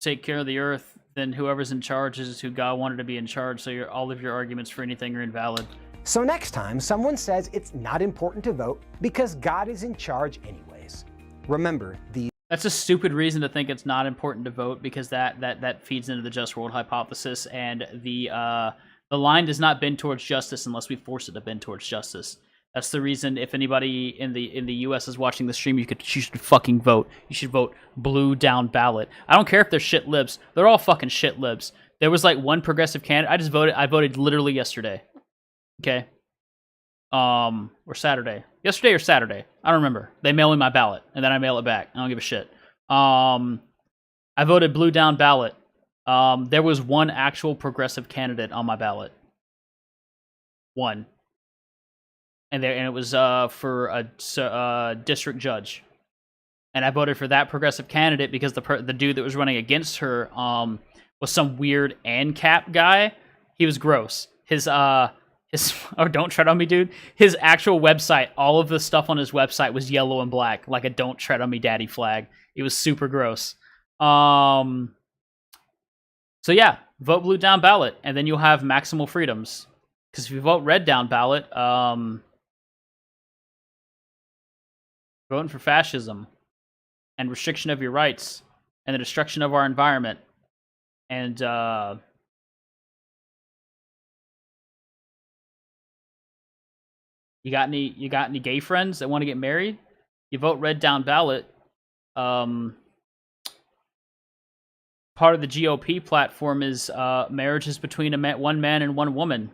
take care of the earth, then whoever's in charge is who God wanted to be in charge, so all of your arguments for anything are invalid. So next time someone says it's not important to vote because God is in charge anyways, remember that's a stupid reason to think it's not important to vote because that feeds into the just world hypothesis, and the line does not bend towards justice unless we force it to bend towards justice. That's the reason if anybody in the US is watching the stream, you should fucking vote. You should vote blue down ballot. I don't care if they're shit libs. They're all fucking shit libs. There was like one progressive candidate. I voted literally yesterday. Okay. Or Saturday. Yesterday or Saturday. I don't remember. They mail me my ballot and then I mail it back. I don't give a shit. I voted blue down ballot. There was one actual progressive candidate on my ballot. One. And it was for a district judge, and I voted for that progressive candidate because the dude that was running against her was some weird ANCAP guy. He was gross. His oh, don't tread on me, dude. His actual website, all of the stuff on his website was yellow and black, like a "Don't tread on me, daddy" flag. It was super gross. So yeah, vote blue down ballot, and then you'll have maximal freedoms. Because if you vote red down ballot, voting for fascism and restriction of your rights and the destruction of our environment and you got any gay friends that want to get married? You vote red down ballot. Part of the GOP platform is marriages between one man and one woman.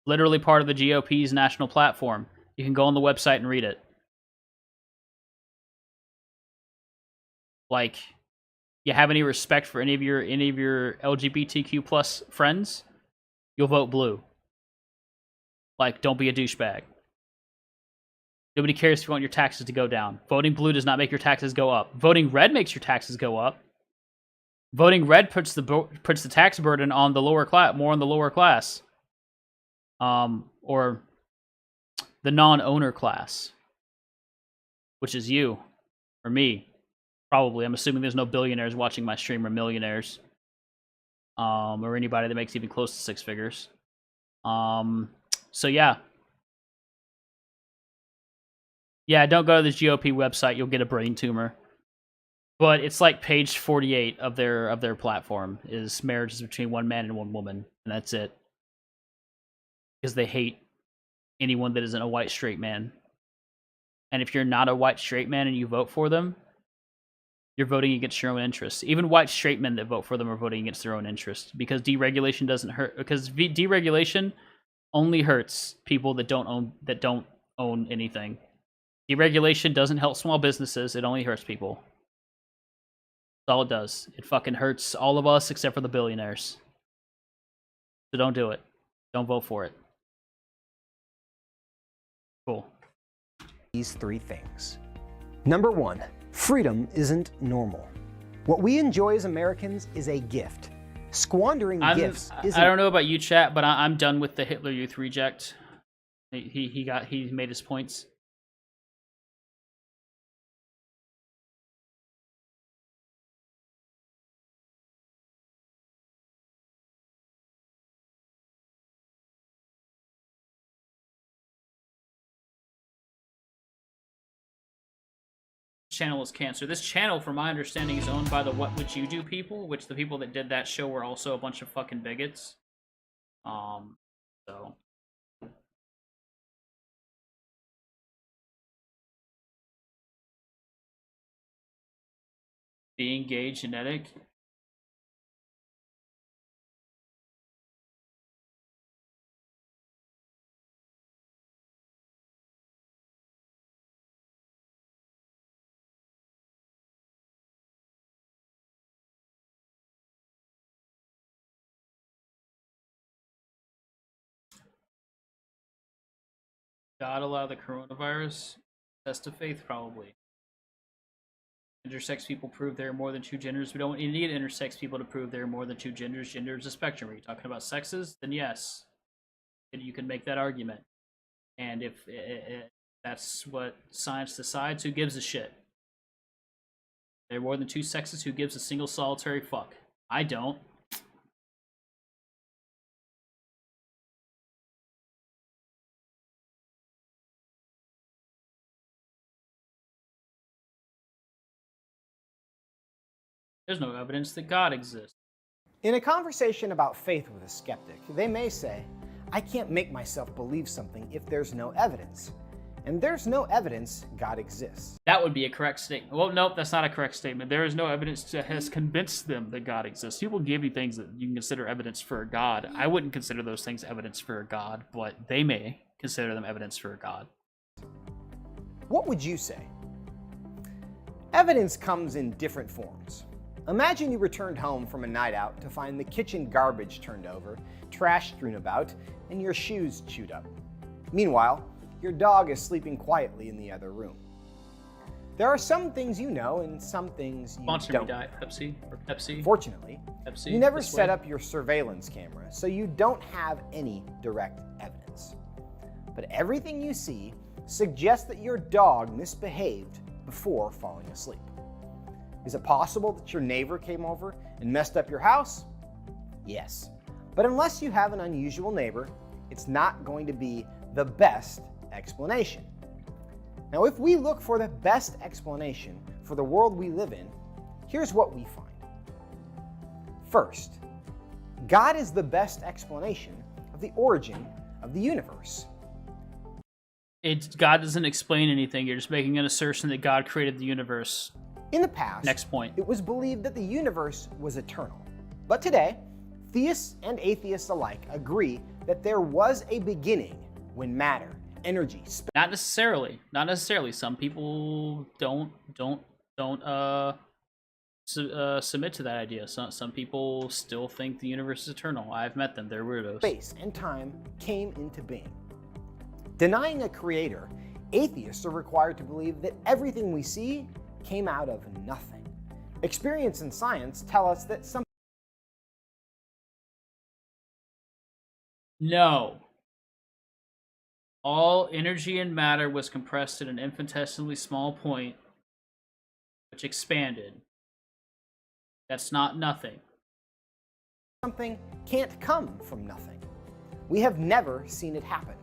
Literally part of the GOP's national platform. You can go on the website and read it. Like, you have any respect for any of your LGBTQ plus friends, you'll vote blue. Like, don't be a douchebag. Nobody cares if you want your taxes to go down. Voting blue does not make your taxes go up. Voting red makes your taxes go up. Voting red puts the tax burden on the lower class, more on the lower class, or the non-owner class, which is you or me. Probably. I'm assuming there's no billionaires watching my stream or millionaires. Or anybody that makes even close to six figures. So yeah. Yeah, don't go to the GOP website, you'll get a brain tumor. But it's like page 48 of their platform is marriages between one man and one woman, and that's it. Because they hate anyone that isn't a white straight man. And if you're not a white straight man and you vote for them, you're voting against your own interests. Even white straight men that vote for them are voting against their own interests, because deregulation doesn't hurt. Because deregulation only hurts people that don't own anything. Deregulation doesn't help small businesses. It only hurts people. That's all it does. It fucking hurts all of us except for the billionaires. So don't do it. Don't vote for it. Cool. These three things. Number one, freedom isn't normal. What we enjoy as Americans is a gift. Squandering gifts isn't... I don't know about you, chat, but I'm done with the Hitler Youth reject. He made his points. Channel is cancer. This channel, from my understanding, is owned by the What Would You Do people, which the people that did that show were also a bunch of fucking bigots. So being gay genetic. God allow the coronavirus? Test of faith, probably. Intersex people prove there are more than two genders. We don't need intersex people to prove there are more than two genders. Gender is a spectrum. Are you talking about sexes? Then yes. You can make that argument. And if that's what science decides, who gives a shit? There are more than two sexes. Who gives a single solitary fuck? I don't. There's no evidence that God exists. In a conversation about faith with a skeptic, they may say, I can't make myself believe something if there's no evidence. And there's no evidence God exists. That would be a correct statement. Well, nope, that's not a correct statement. There is no evidence that has convinced them that God exists. People give you things that you can consider evidence for a God. I wouldn't consider those things evidence for a God, but they may consider them evidence for a God. What would you say? Evidence comes in different forms. Imagine you returned home from a night out to find the kitchen garbage turned over, trash strewn about, and your shoes chewed up. Meanwhile, your dog is sleeping quietly in the other room. There are some things you know and some things you don't. Diet Pepsi or Pepsi. Fortunately, Pepsi, you never set up your surveillance camera, so you don't have any direct evidence. But everything you see suggests that your dog misbehaved before falling asleep. Is it possible that your neighbor came over and messed up your house? Yes. But unless you have an unusual neighbor, it's not going to be the best explanation. Now, if we look for the best explanation for the world we live in, here's what we find. First, God is the best explanation of the origin of the universe. God doesn't explain anything. You're just making an assertion that God created the universe. In the past, Next point. It was believed that the universe was eternal. But today, theists and atheists alike agree that there was a beginning when matter, energy, space... Not necessarily. Not necessarily. Some people don't submit to that idea. Some people still think the universe is eternal. I've met them. They're weirdos. Space and time came into being. Denying a creator, atheists are required to believe that everything we see came out of nothing. Experience and science tell us that some... No. All energy and matter was compressed at an infinitesimally small point, which expanded. That's not nothing. Something can't come from nothing. We have never seen it happen.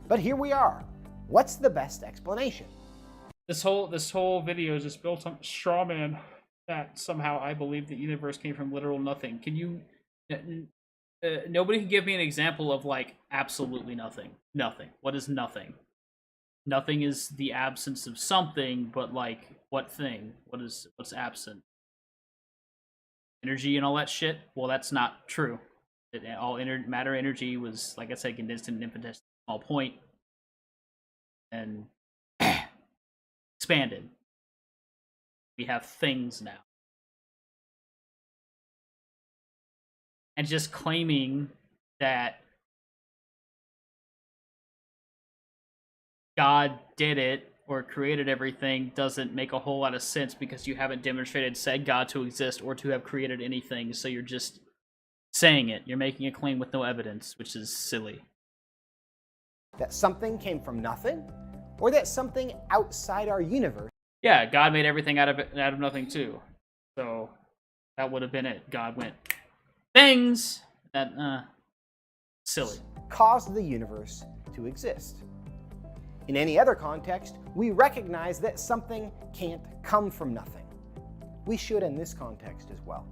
But here we are. What's the best explanation? This whole video is just built on straw man that somehow I believe the universe came from literal nothing. Can you... nobody can give me an example of, like, absolutely nothing. Nothing. What is nothing? Nothing is the absence of something, but, like, What thing? What's absent? Energy and all that shit? Well, that's not true. All matter energy was, like I said, condensed in an infinitesimal point and expanded. We have things now. And just claiming that God did it or created everything doesn't make a whole lot of sense because you haven't demonstrated said God to exist or to have created anything, so you're just saying it. You're making a claim with no evidence, which is silly. That something came from nothing, or that something outside our universe. Yeah, God made everything out of nothing too. So that would have been it. God went, things! That, silly. Caused the universe to exist. In any other context, we recognize that something can't come from nothing. We should in this context as well.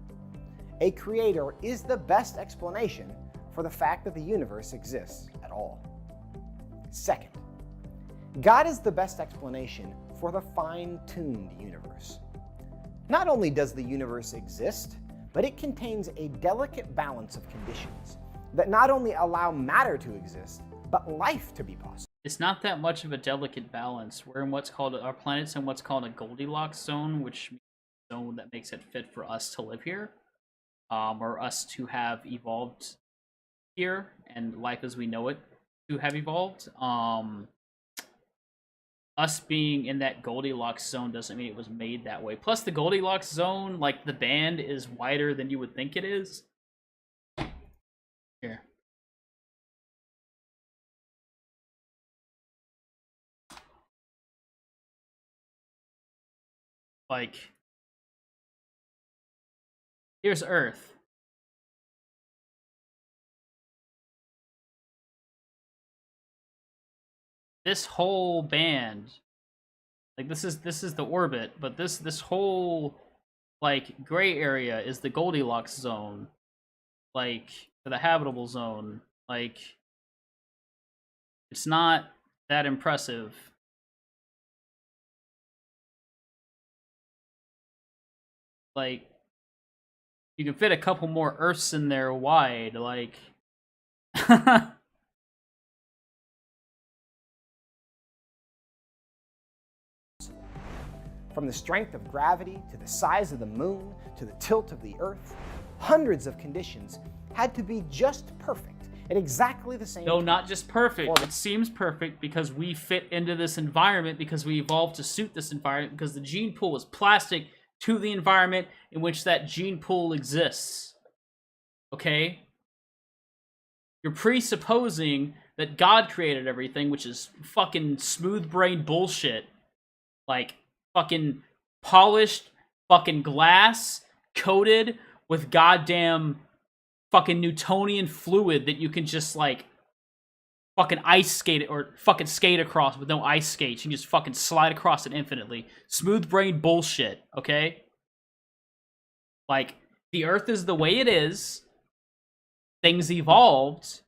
A creator is the best explanation for the fact that the universe exists at all. Second, God is the best explanation for the fine-tuned universe. Not only does the universe exist, but it contains a delicate balance of conditions that not only allow matter to exist, but life to be possible. It's not that much of a delicate balance. We're in what's called, our planet's in what's called a Goldilocks zone, which means a zone that makes it fit for us to live here, or us to have evolved here, and life as we know it to have evolved. Us being in that Goldilocks zone doesn't mean it was made that way. Plus, the Goldilocks zone, like, the band is wider than you would think it is. Here. Like, here's Earth. This whole band, like, this is the orbit, but this whole, like, gray area is the Goldilocks zone, like, for the habitable zone. Like, it's not that impressive. Like, you can fit a couple more Earths in there wide, like... From the strength of gravity, to the size of the moon, to the tilt of the Earth, hundreds of conditions had to be just perfect at exactly the same time. No, not just perfect. It seems perfect because we fit into this environment, because we evolved to suit this environment, because the gene pool is plastic to the environment in which that gene pool exists. Okay? You're presupposing that God created everything, which is fucking smooth-brained bullshit. Like, fucking polished fucking glass coated with goddamn fucking Newtonian fluid that you can just, like, fucking ice skate it, or fucking skate across with no ice skates. You can just fucking slide across it infinitely. Smooth-brained bullshit, okay? Like, the Earth is the way it is. Things evolved.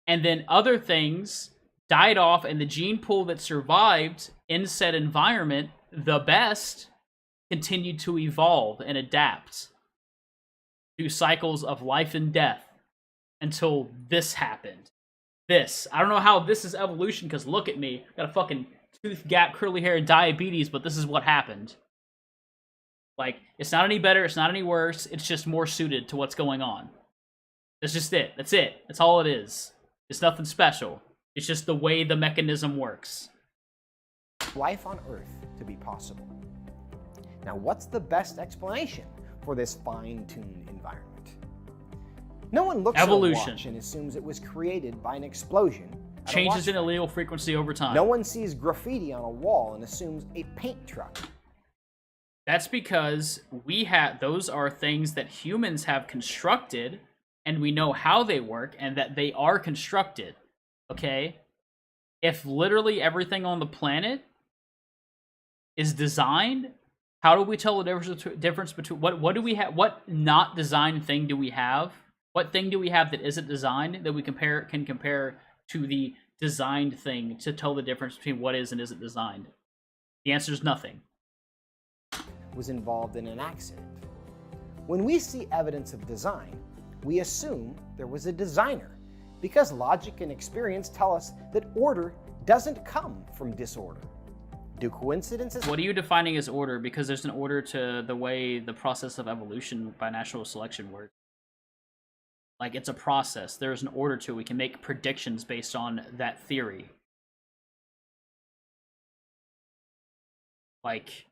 And then other things died off, and the gene pool that survived in said environment, the best, continued to evolve and adapt through cycles of life and death until this happened. This. I don't know how this is evolution, because look at me. Got a fucking tooth gap, curly hair, and diabetes, but this is what happened. Like, it's not any better, it's not any worse, it's just more suited to what's going on. That's just it. That's it. That's all it is. It's nothing special. It's just the way the mechanism works. Life on Earth to be possible. Now, what's the best explanation for this fine-tuned environment? No one looks at a watch and assumes it was created by an explosion. Changes in allele frequency over time. No one sees graffiti on a wall and assumes a paint truck. That's because those are things that humans have constructed, and we know how they work, and that they are constructed. Okay? If literally everything on the planet is designed, how do we tell the difference between what do we have? What not designed thing do we have? What thing do we have that isn't designed that we can compare to the designed thing to tell the difference between what is and isn't designed? The answer is nothing. was involved in an accident. When we see evidence of design, we assume there was a designer, because logic and experience tell us that order doesn't come from disorder. Do coincidences? What are you defining as order? Because there's an order to the way the process of evolution by natural selection works. Like, it's a process. There's an order to it. We can make predictions based on that theory. Like...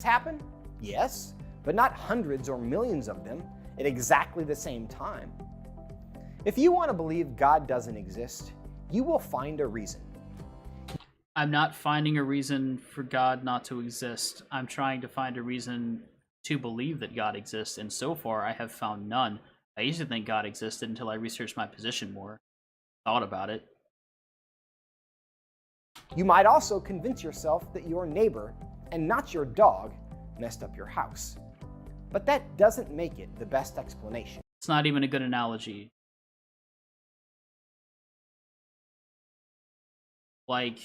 happen? Yes, but not hundreds or millions of them at exactly the same time. If you want to believe God doesn't exist, you will find a reason. I'm not finding a reason for God not to exist. I'm trying to find a reason to believe that God exists, and so far I have found none. I used to think God existed until I researched my position more, thought about it. You might also convince yourself that your neighbor, and not your dog, messed up your house. But that doesn't make it the best explanation. It's not even a good analogy. Like,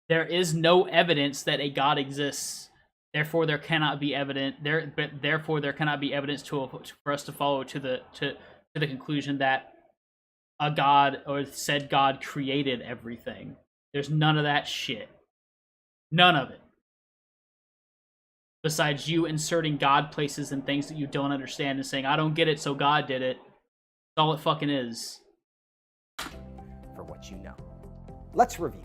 there is no evidence that a God exists. Therefore, there cannot be therefore there cannot be evidence for us to follow to the conclusion that a God or said God created everything. There's none of that shit. None of it. Besides you inserting God places and things that you don't understand and saying, I don't get it, so God did it. That's all it fucking is. For what you know. Let's review.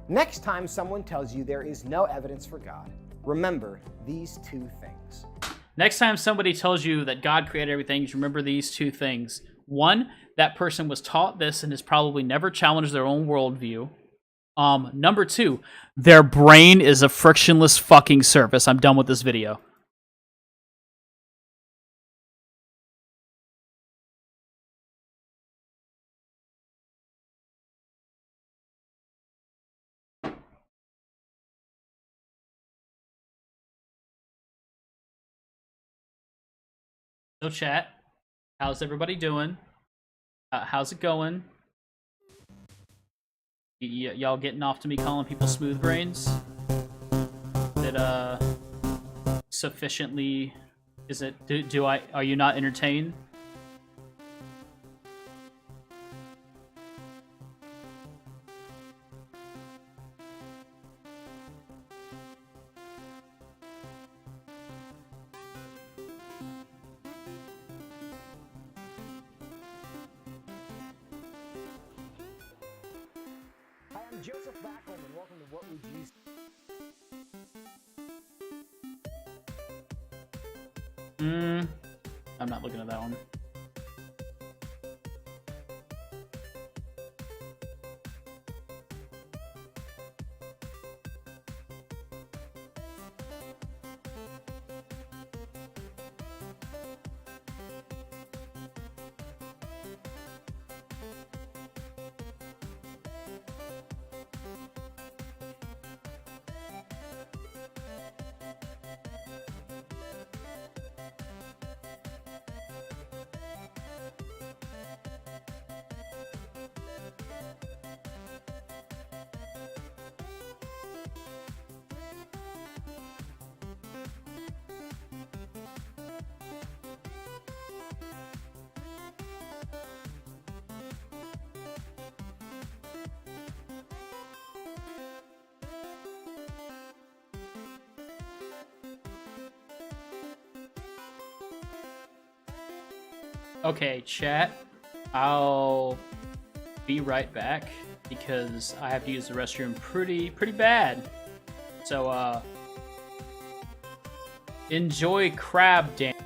Next time someone tells you there is no evidence for God, remember these two things. Next time somebody tells you that God created everything, remember these two things. One, that person was taught this and has probably never challenged their own worldview. Number two, their brain is a frictionless fucking surface. I'm done with this video. So chat, how's everybody doing? How's it going? Y'all getting off to me calling people smooth brains? That sufficiently, is it, are you not entertained? I'm Joseph Backlund, and welcome to What Would You Say? I'm not looking at that one. Okay, chat, I'll be right back because I have to use the restroom pretty bad. So, enjoy crab dance.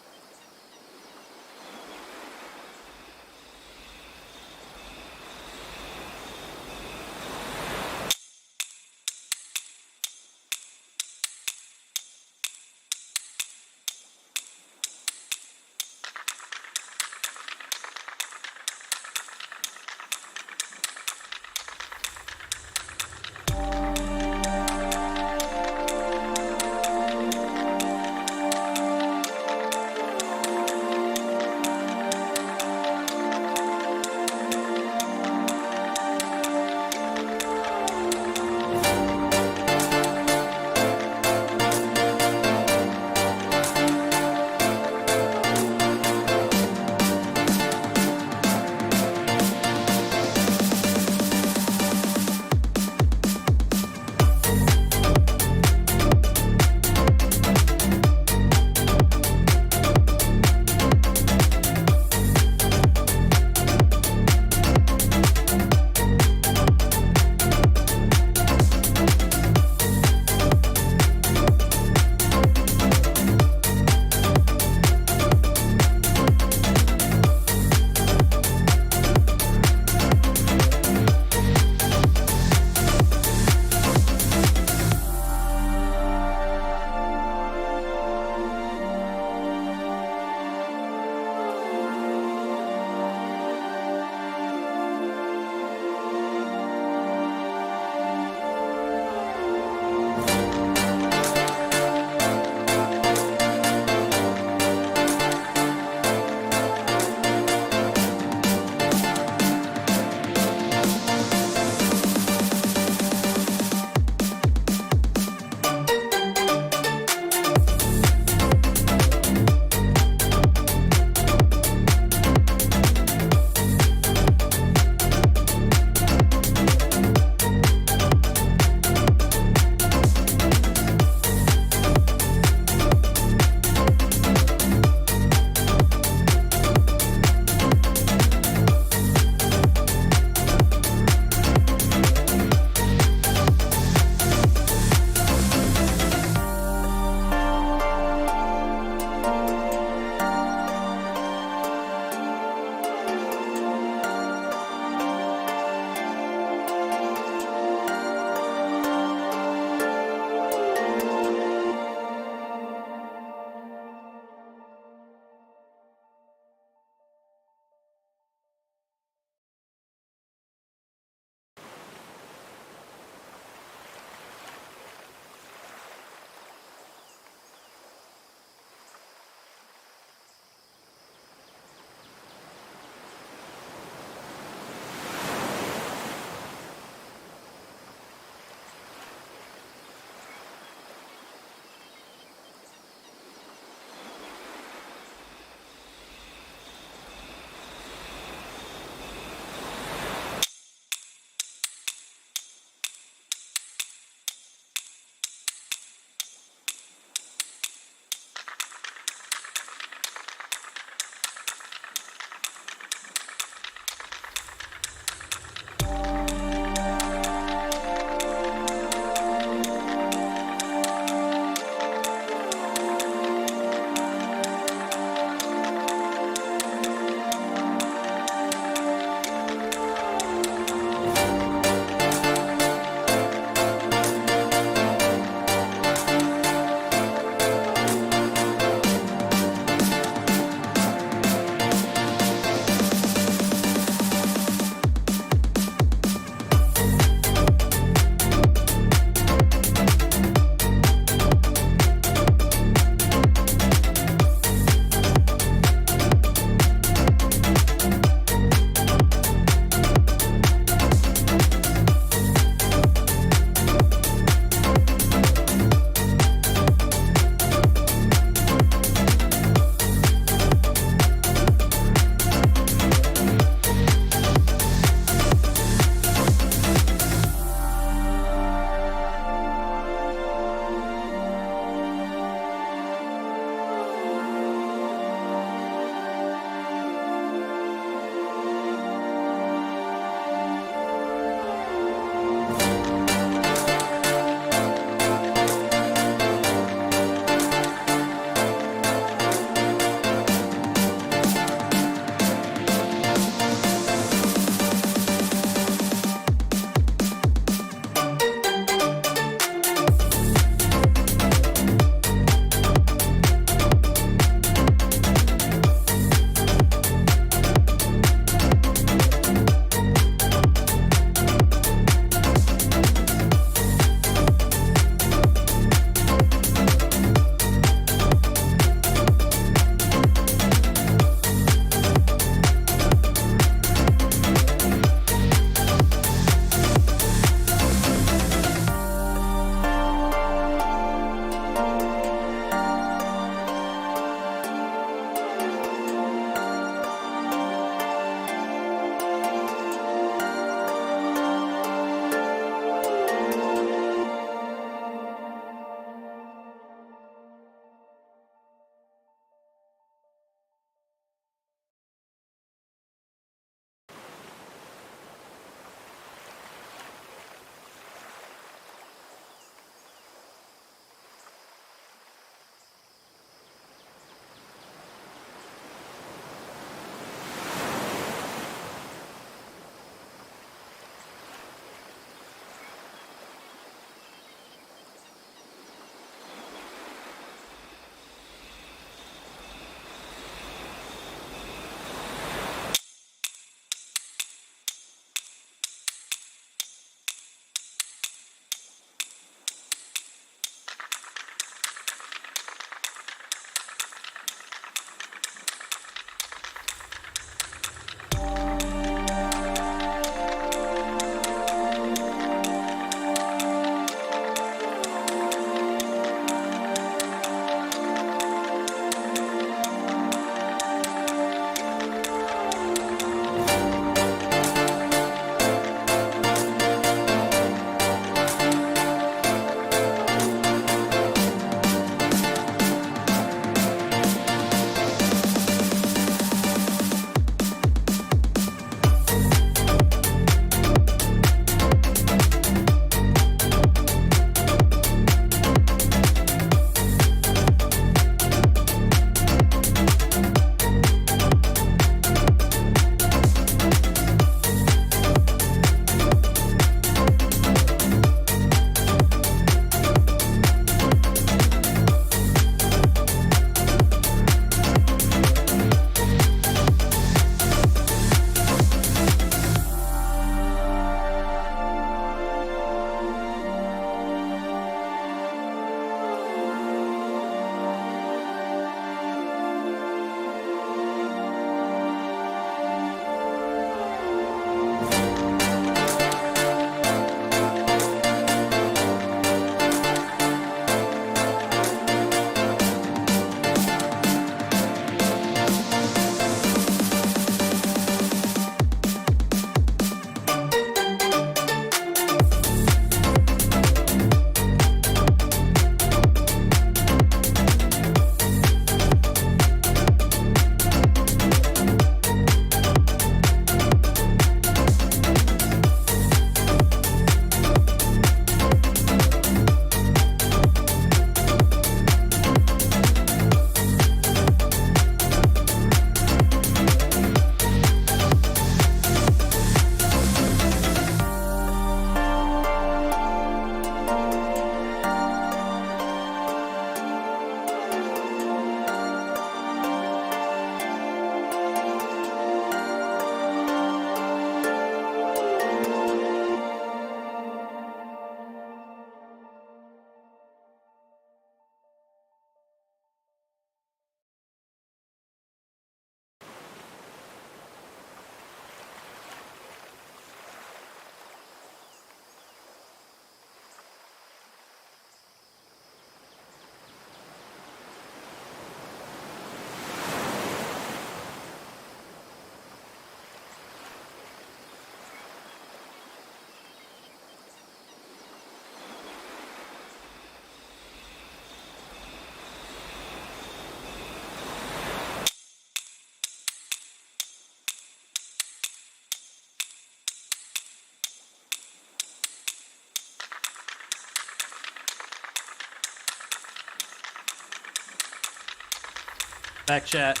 Back chat.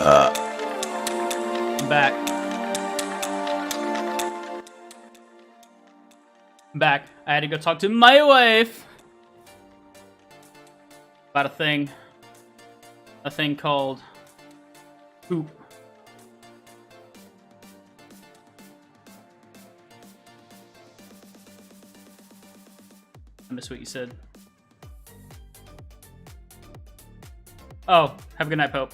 I'm back. I'm back. I had to go talk to my wife about a thing called poop. I missed what you said. Oh, have a good night, Pope.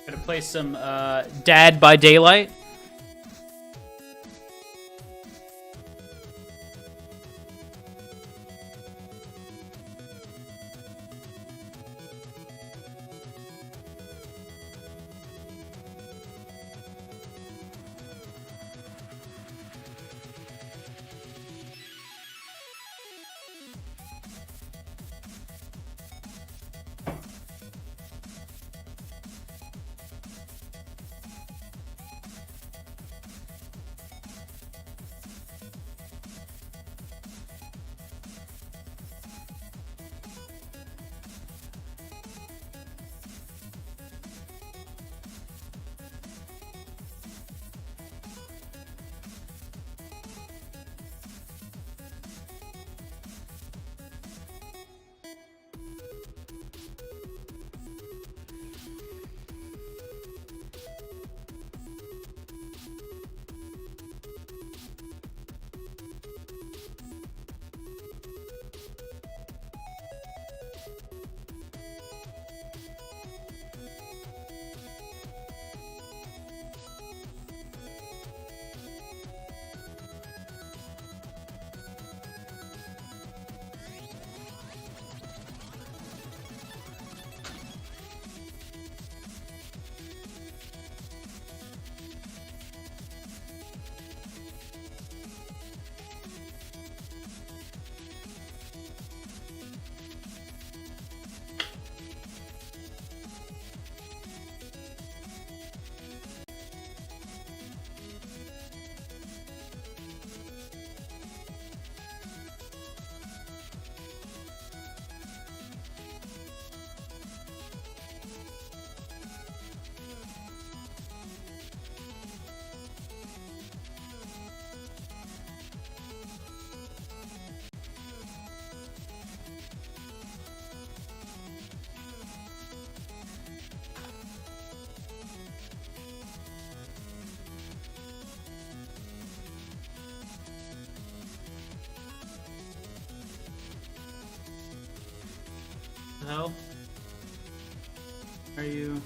Gonna play some Dad by Daylight. The hell? Are you?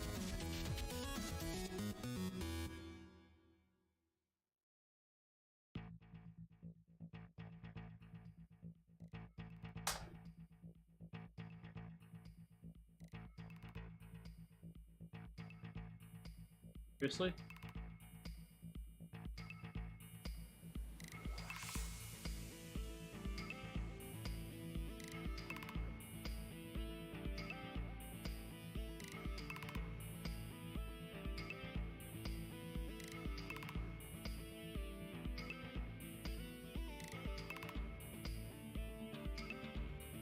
Seriously?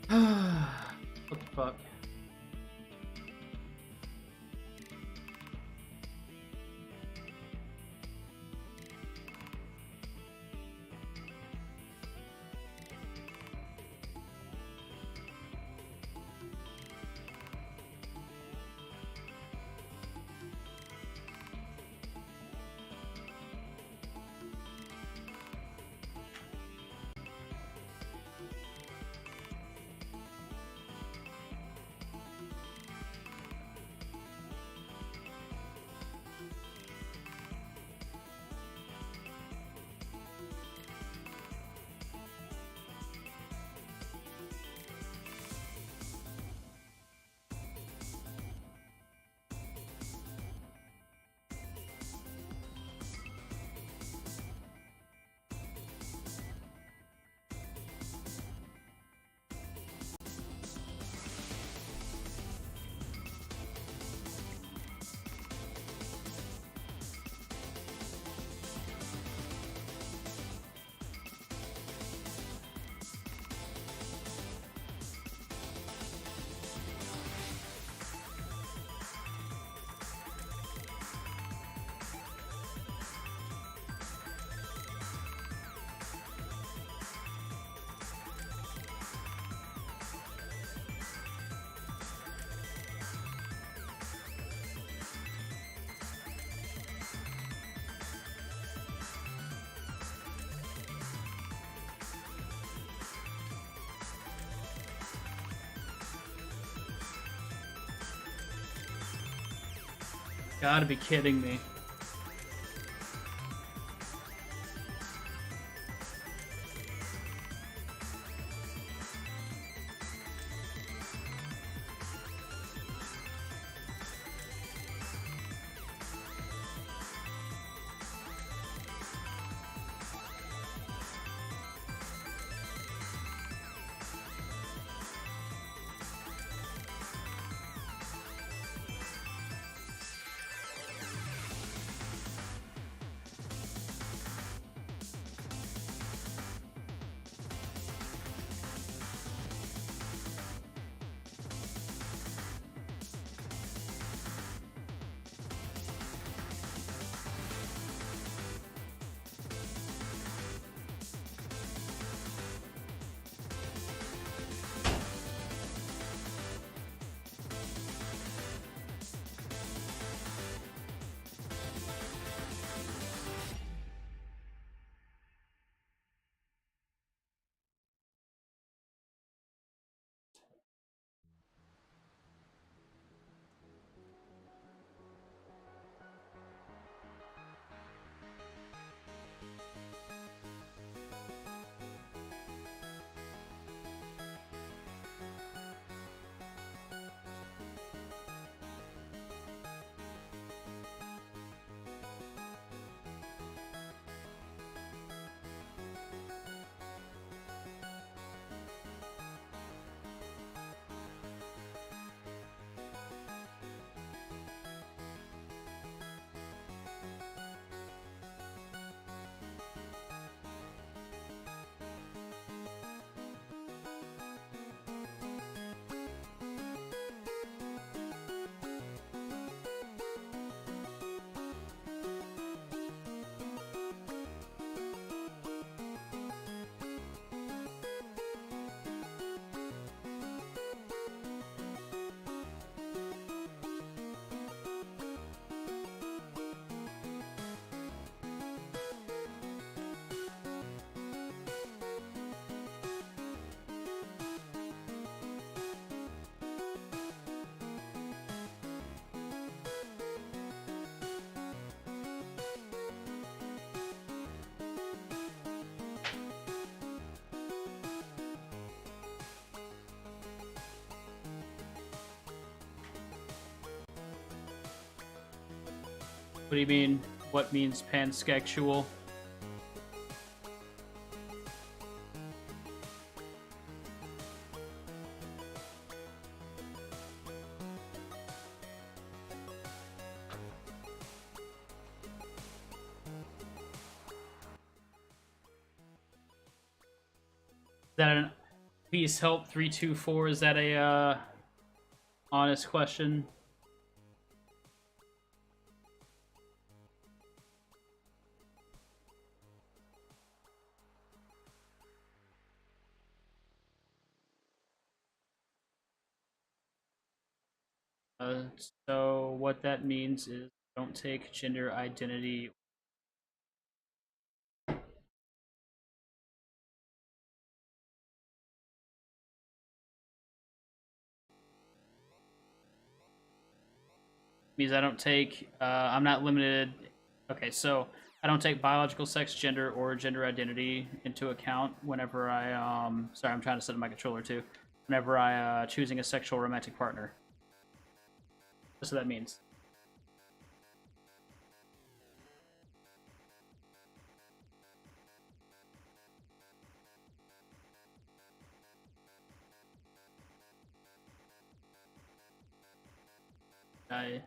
What the fuck? Gotta be kidding me. What do you mean? What means pansexual? That Please help 324. Is that a honest question? So what that means is don't take gender identity. Means I don't take, I'm not limited. Okay, so I don't take biological sex, gender, or gender identity into account whenever I, sorry, I'm trying to set up my controller too. Whenever I, choosing a sexual romantic partner. That's what that means. I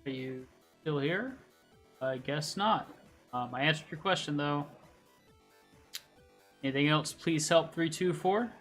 Are you still here? I guess not. I answered your question though. Anything else? Please help 324.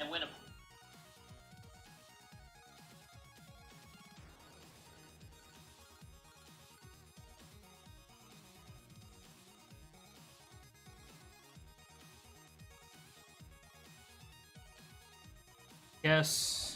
and win a. Yes.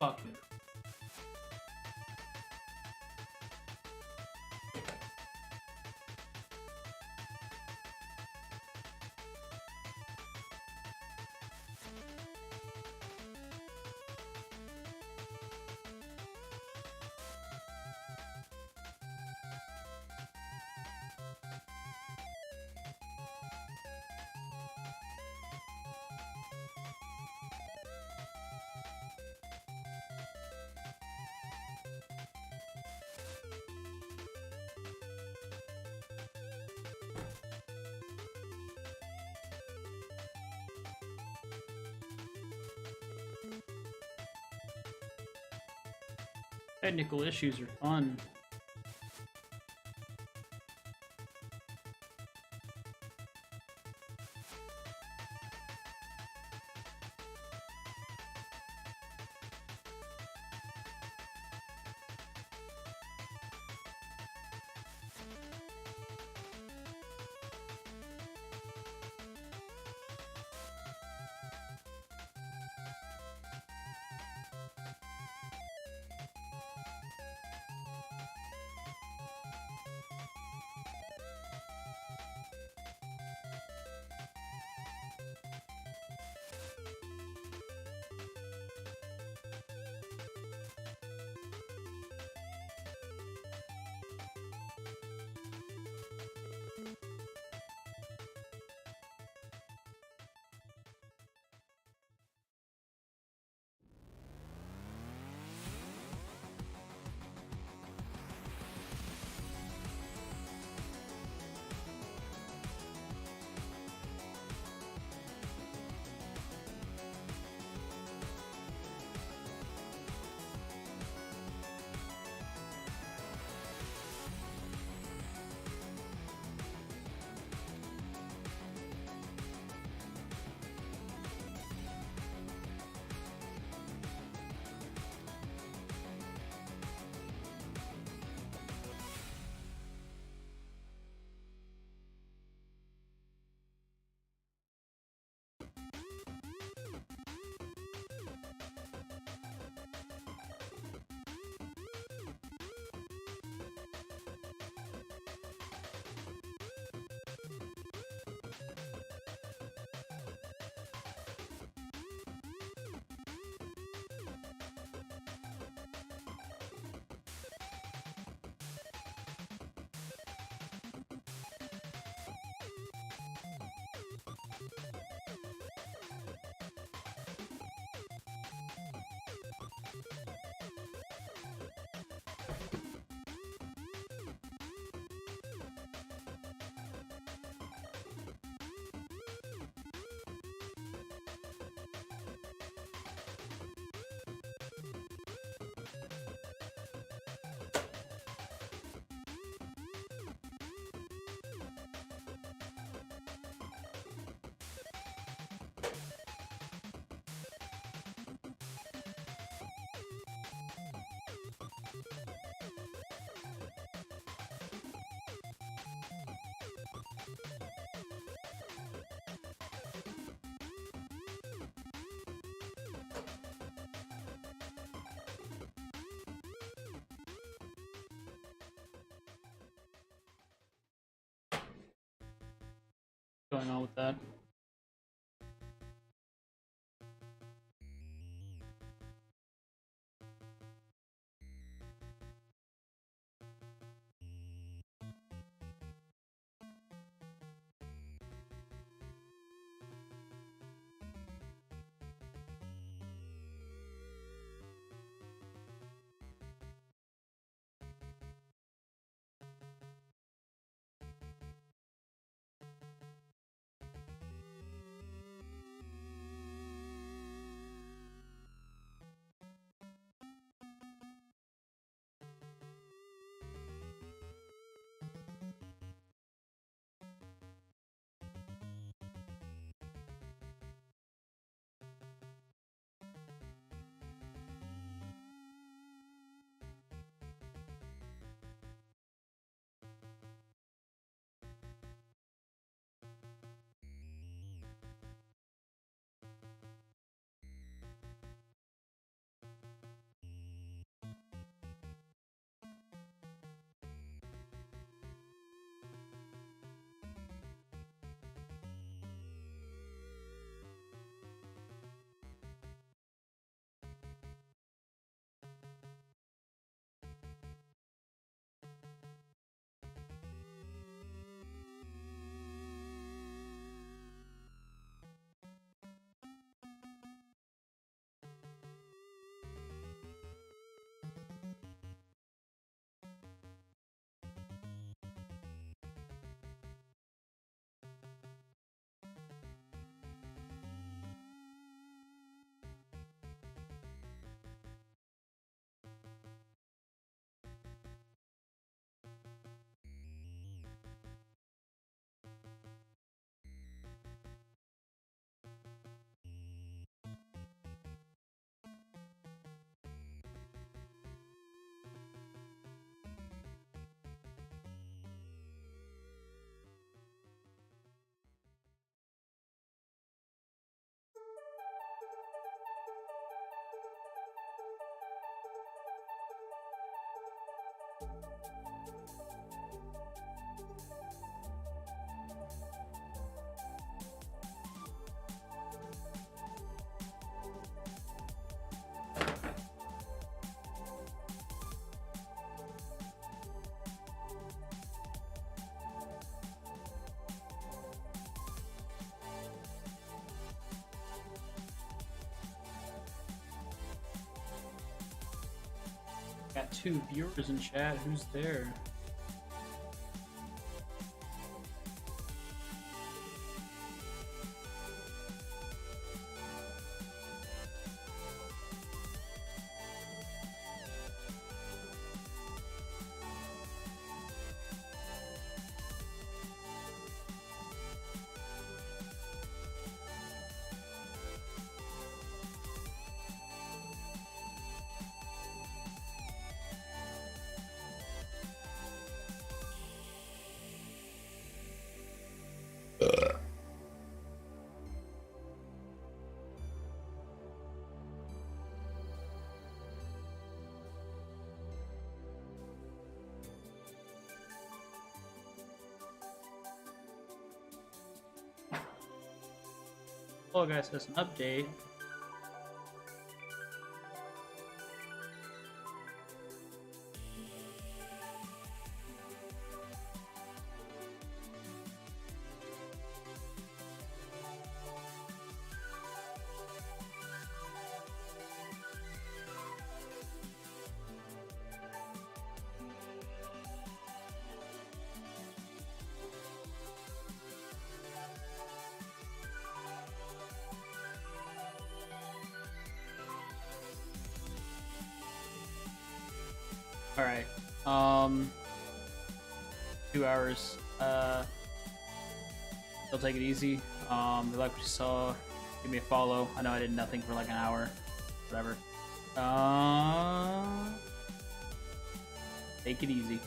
Fuck. Technical issues are fun. Going on with that. Got 2 viewers in chat. Who's there? Fall Guys has an update. All right. 2 hours. I'll take it easy. Like what you saw, give me a follow. I know I did nothing for like an hour. Whatever. Take it easy.